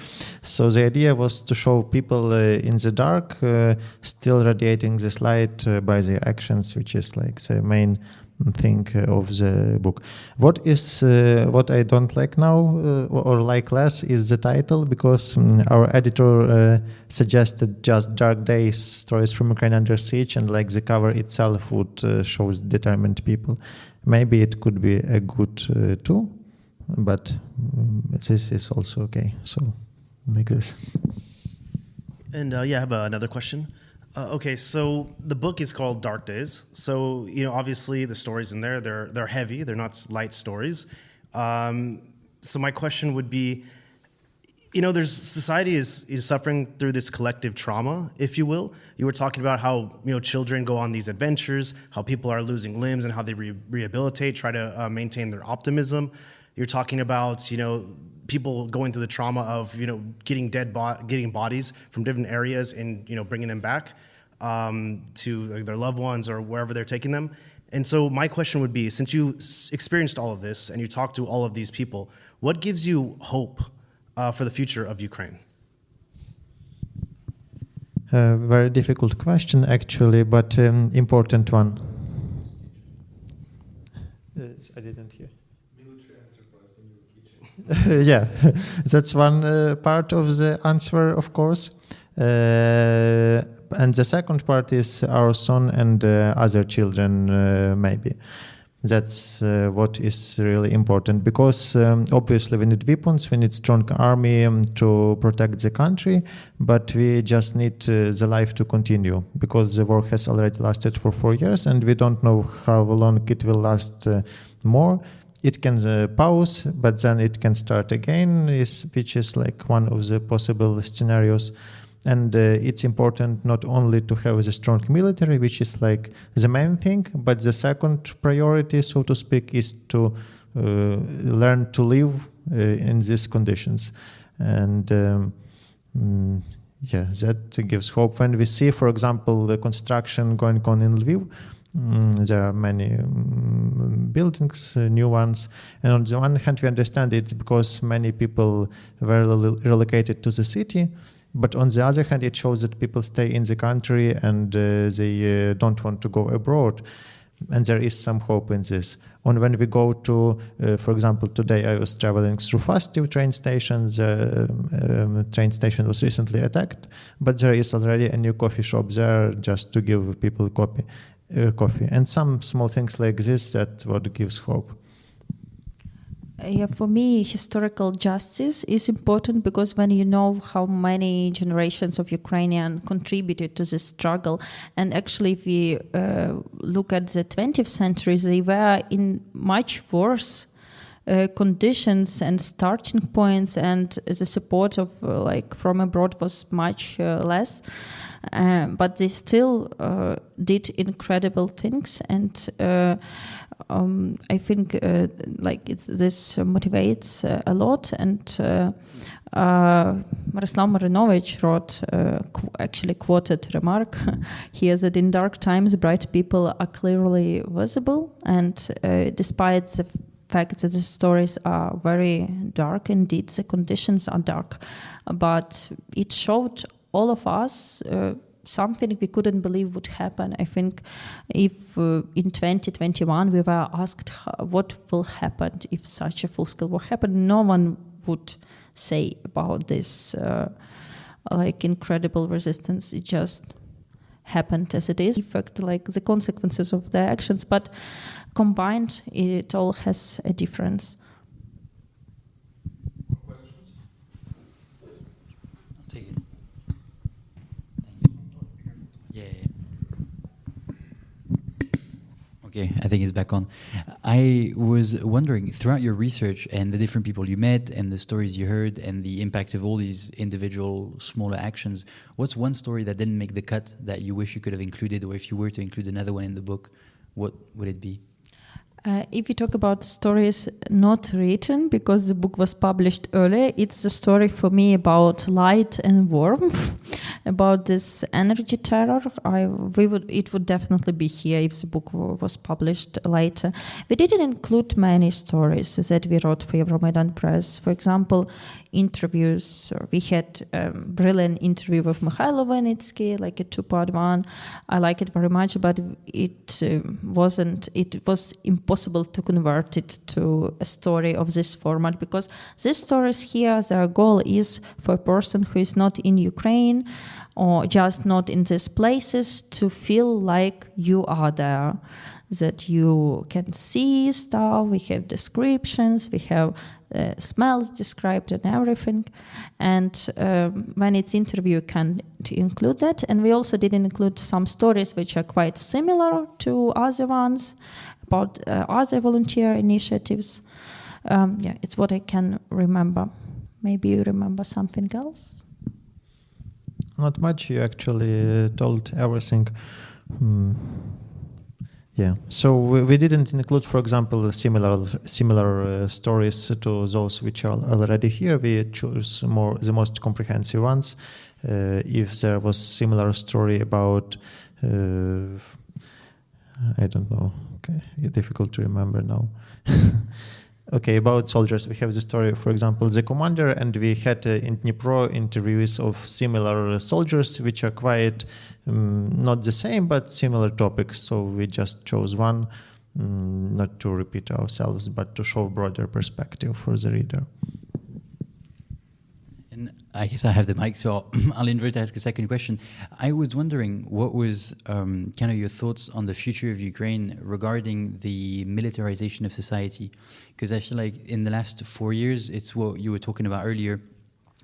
Speaker 3: So the idea was to show people in the dark, still radiating this light by their actions, which is like the main thing of the book. What I don't like now, or like less, is the title, because our editor suggested just Dark Days, stories from Ukraine under siege, and like the cover itself would show determined people. Maybe it could be a good too, but this is also okay. So like this.
Speaker 4: And I have another question. Okay, so the book is called Dark Days. So, obviously the stories in there, they're heavy. They're not light stories. So my question would be, society is suffering through this collective trauma, if you will. You were talking about how, children go on these adventures, how people are losing limbs and how they rehabilitate, try to maintain their optimism. You're talking about, people going through the trauma of getting getting bodies from different areas and bringing them back to their loved ones or wherever they're taking them. And so my question would be, since you experienced all of this and you talked to all of these people, what gives you hope for the future of Ukraine?
Speaker 3: Very difficult question, actually, but important one. I didn't hear. Yeah, that's one part of the answer, of course. And the second part is our son and other children, maybe. That's what is really important, because obviously we need weapons, we need strong army to protect the country, but we just need the life to continue, because the war has already lasted for 4 years and we don't know how long it will last more. It can pause, but then it can start again, which is like one of the possible scenarios. And it's important not only to have a strong military, which is like the main thing, but the second priority, so to speak, is to learn to live in these conditions. And that gives hope. When we see, for example, the construction going on in Lviv, there are many buildings, new ones, and on the one hand we understand it's because many people were relocated to the city, but on the other hand it shows that people stay in the country and they don't want to go abroad, and there is some hope in this. And when we go to, for example, today I was traveling through Fastiv train station. The train station was recently attacked, but there is already a new coffee shop there just to give people coffee. And some small things like this, that what gives hope.
Speaker 2: Yeah, for me, historical justice is important, because when you know how many generations of Ukrainians contributed to this struggle, and actually if we look at the 20th century, they were in much worse conditions and starting points, and the support of from abroad was much less. But they still did incredible things, and I think this motivates a lot. And Miroslav Marinovich wrote, actually quoted remark here, that in dark times bright people are clearly visible, and despite the fact that the stories are very dark, indeed the conditions are dark, but it showed all of us something we couldn't believe would happen. I think if in 2021 we were asked what will happen if such a full-scale war happened, no one would say about this like incredible resistance. It just happened as it is. In fact, like the consequences of their actions, but combined, it all has a difference.
Speaker 7: Okay, I think it's back on. I was wondering, throughout your research and the different people you met and the stories you heard and the impact of all these individual smaller actions, what's one story that didn't make the cut that you wish you could have included, or if you were to include another one in the book, what would it be?
Speaker 2: If you talk about stories not written, because the book was published earlier, it's the story for me about light and warmth, about this energy terror. It would definitely be here if the book was published later. We didn't include many stories that we wrote for Euromaidan Press. For example, interviews. We had a brilliant interview with Mikhailo Venitsky, like a 2-part one. I like it very much, but it was impossible to convert it to a story of this format, because these stories here, their goal is for a person who is not in Ukraine or just not in these places to feel like you are there, that you can see stuff. We have descriptions, we have smells described and everything. And when it's interview, you can include that. And we also did include some stories which are quite similar to other ones about other volunteer initiatives. It's what I can remember. Maybe you remember something else?
Speaker 3: Not much. You actually told everything. Yeah. So we didn't include, for example, similar stories to those which are already here. We chose the most comprehensive ones. If there was similar story about, I don't know. Okay, difficult to remember now. Okay, about soldiers, we have the story, for example, the commander, and we had in Dnipro interviews of similar soldiers, which are quite not the same, but similar topics. So we just chose one, not to repeat ourselves, but to show broader perspective for the reader.
Speaker 7: And I guess I have the mic, so I'll invite to ask a second question. I was wondering, what was kind of your thoughts on the future of Ukraine regarding the militarization of society? Because I feel like in the last 4 years, it's what you were talking about earlier,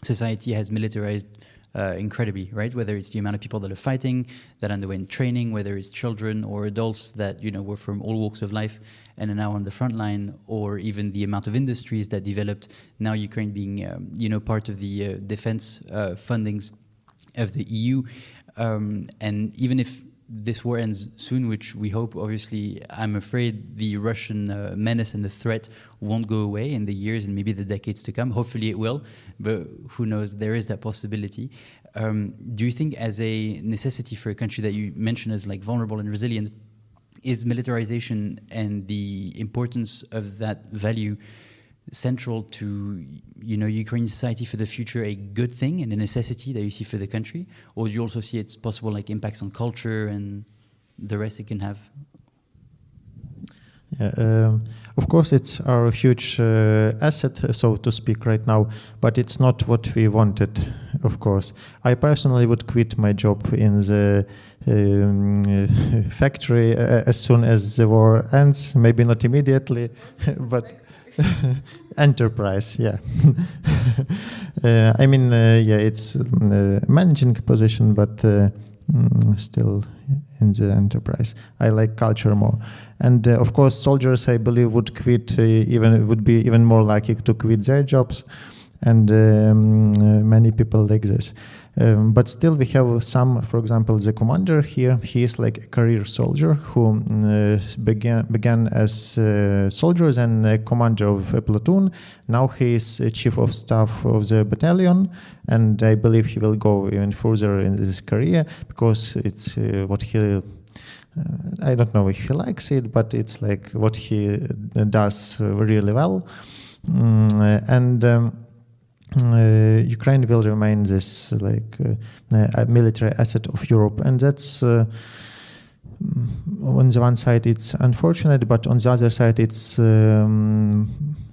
Speaker 7: society has militarized incredibly, right? Whether it's the amount of people that are fighting, that underwent training, whether it's children or adults that, you know, were from all walks of life and are now on the front line, or even the amount of industries that developed, now Ukraine being, part of the defense fundings of the EU. And even if this war ends soon, which we hope, obviously, I'm afraid the Russian menace and the threat won't go away in the years and maybe the decades to come. Hopefully it will, but who knows, there is that possibility. Do you think, as a necessity for a country that you mentioned as like vulnerable and resilient, is militarization and the importance of that value central to, Ukrainian society for the future a good thing and a necessity that you see for the country? Or do you also see its possible like impacts on culture and the rest it can have?
Speaker 3: Yeah, of course, it's our huge asset, so to speak, right now, but it's not what we wanted, of course. I personally would quit my job in the factory as soon as the war ends, maybe not immediately, but enterprise, yeah. It's a managing position, but still in the enterprise. I like culture more. And of course, soldiers, I believe, would be even more likely to quit their jobs, and many people like this. But still, we have some, for example, the commander here, he is like a career soldier who began as soldier and a commander of a platoon. Now he is chief of staff of the battalion, and I believe he will go even further in this career, because it's what he... I don't know if he likes it, but it's like what he does really well. Ukraine will remain this a military asset of Europe, and that's on the one side it's unfortunate, but on the other side it's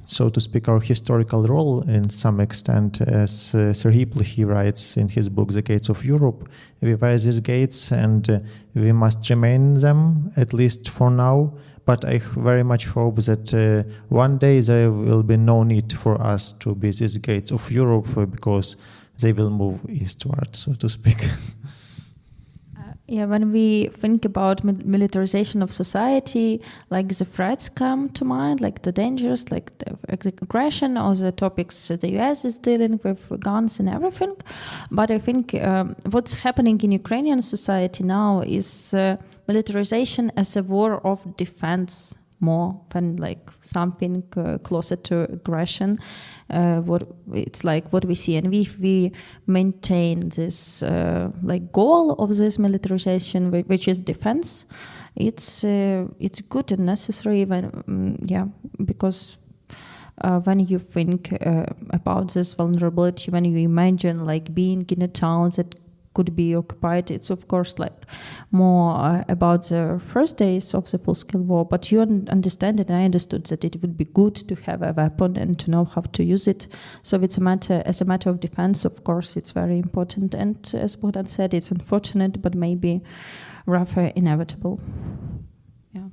Speaker 3: so to speak our historical role in some extent, as Sir Hippel writes in his book The Gates of Europe. We wear these gates and we must remain them, at least for now. But I very much hope that one day there will be no need for us to be these gates of Europe, because they will move eastward, so to speak.
Speaker 2: When we think about militarization of society, like the threats come to mind, like the dangers, like the aggression, or the topics the US is dealing with, guns and everything. But I think what's happening in Ukrainian society now is militarization as a war of defense more than like something closer to aggression. What we see, and if we maintain this goal of this militarization, which is defense, it's good and necessary because when you think about this vulnerability, when you imagine like being in a town that could be occupied, it's of course like more about the first days of the full-scale war, but you understand it, and I understood that it would be good to have a weapon and to know how to use it. So it's as a matter of defense, of course, it's very important, and as Bogdan said, it's unfortunate, but maybe rather inevitable. Yeah.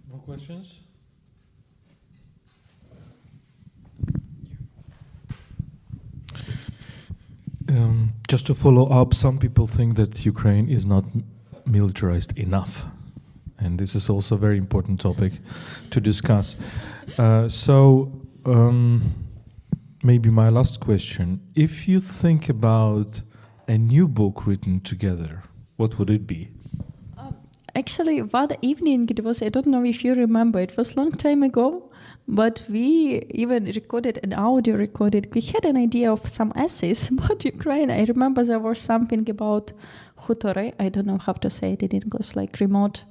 Speaker 1: More questions? Just to follow up, some people think that Ukraine is not militarized enough. And this is also a very important topic to discuss. Maybe my last question. If you think about a new book written together, what would it be?
Speaker 2: Actually, one evening it was, I don't know if you remember, it was a long time ago, but we even recorded an audio recorded. We had an idea of some essays about Ukraine. I remember there was something about hutory. I don't know how to say it in English, like remote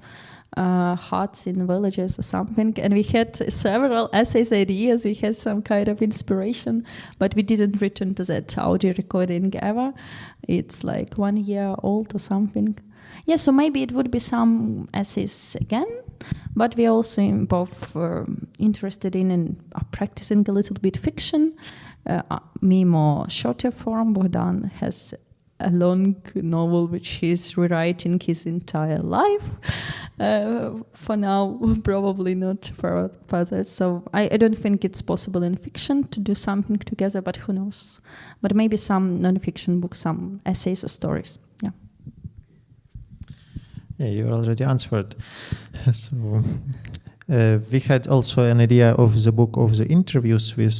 Speaker 2: huts in villages or something. And we had several essays ideas. We had some kind of inspiration, but we didn't return to that audio recording ever. It's like 1 year old or something. Yeah, so maybe it would be some essays again, but we also both interested in practicing a little bit fiction. Me more shorter form. Bogdan has a long novel which he's rewriting his entire life. For now, probably not for further. So I don't think it's possible in fiction to do something together, but who knows? But maybe some non-fiction books, some essays or stories. Yeah.
Speaker 3: Yeah, you already answered. So we had also an idea of the book of the interviews with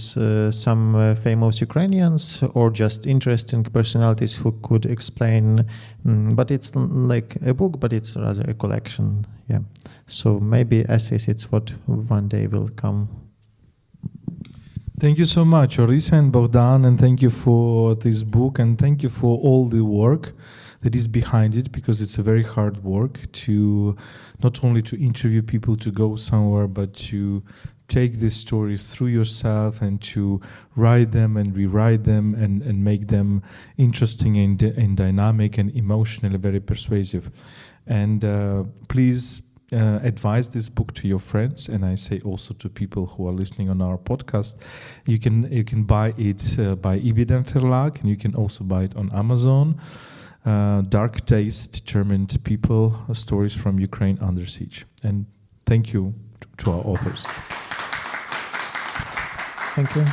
Speaker 3: some famous Ukrainians or just interesting personalities who could explain. But it's like a book, but it's rather a collection. Yeah. So maybe essays, it's what one day will come.
Speaker 1: Thank you so much, Orisa and Bogdan, and thank you for this book, and thank you for all the work that is behind it, because it's a very hard work to not only to interview people to go somewhere, but to take these stories through yourself and to write them and rewrite them and make them interesting and dynamic and emotionally very persuasive. And please advise this book to your friends, and I say also to people who are listening on our podcast, you can buy it by Ibidem-Verlag, and you can also buy it on Amazon. Dark Days, Determined People, Stories from Ukraine Under Siege. And thank you to our authors.
Speaker 3: Thank you.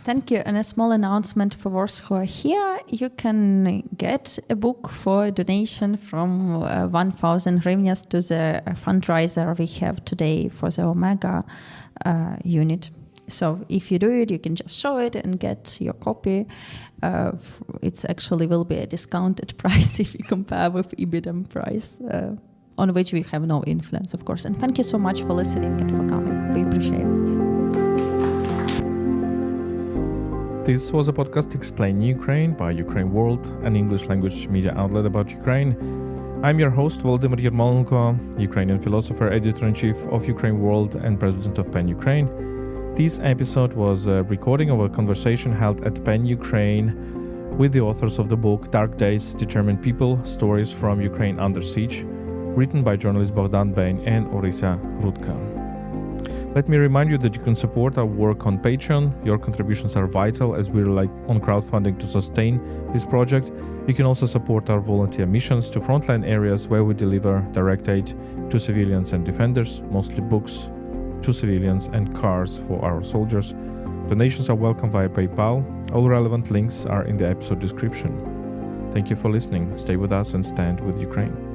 Speaker 2: Thank you. And a small announcement for those who are here. You can get a book for a donation from 1,000 hryvnias to the fundraiser we have today for the Omega unit. So if you do it, you can just show it and get your copy. It's actually will be a discounted price if you compare with Ibidem price, on which we have no influence, of course. And thank you so much for listening and for coming. We appreciate it.
Speaker 1: This was a podcast explaining Ukraine by UkraineWorld, an English language media outlet about Ukraine. I'm your host, Volodymyr Yermolenko, Ukrainian philosopher, editor-in-chief of UkraineWorld and president of PEN Ukraine. This episode was a recording of a conversation held at PEN Ukraine with the authors of the book Dark Days, Determined People, Stories from Ukraine Under Siege, written by journalists Bogdan Bain and Orisa Rudka. Let me remind you that you can support our work on Patreon. Your contributions are vital as we rely on crowdfunding to sustain this project. You can also support our volunteer missions to frontline areas where we deliver direct aid to civilians and defenders, mostly books to civilians and cars for our soldiers. Donations are welcome via PayPal. All relevant links are in the episode description. Thank you for listening. Stay with us and stand with Ukraine.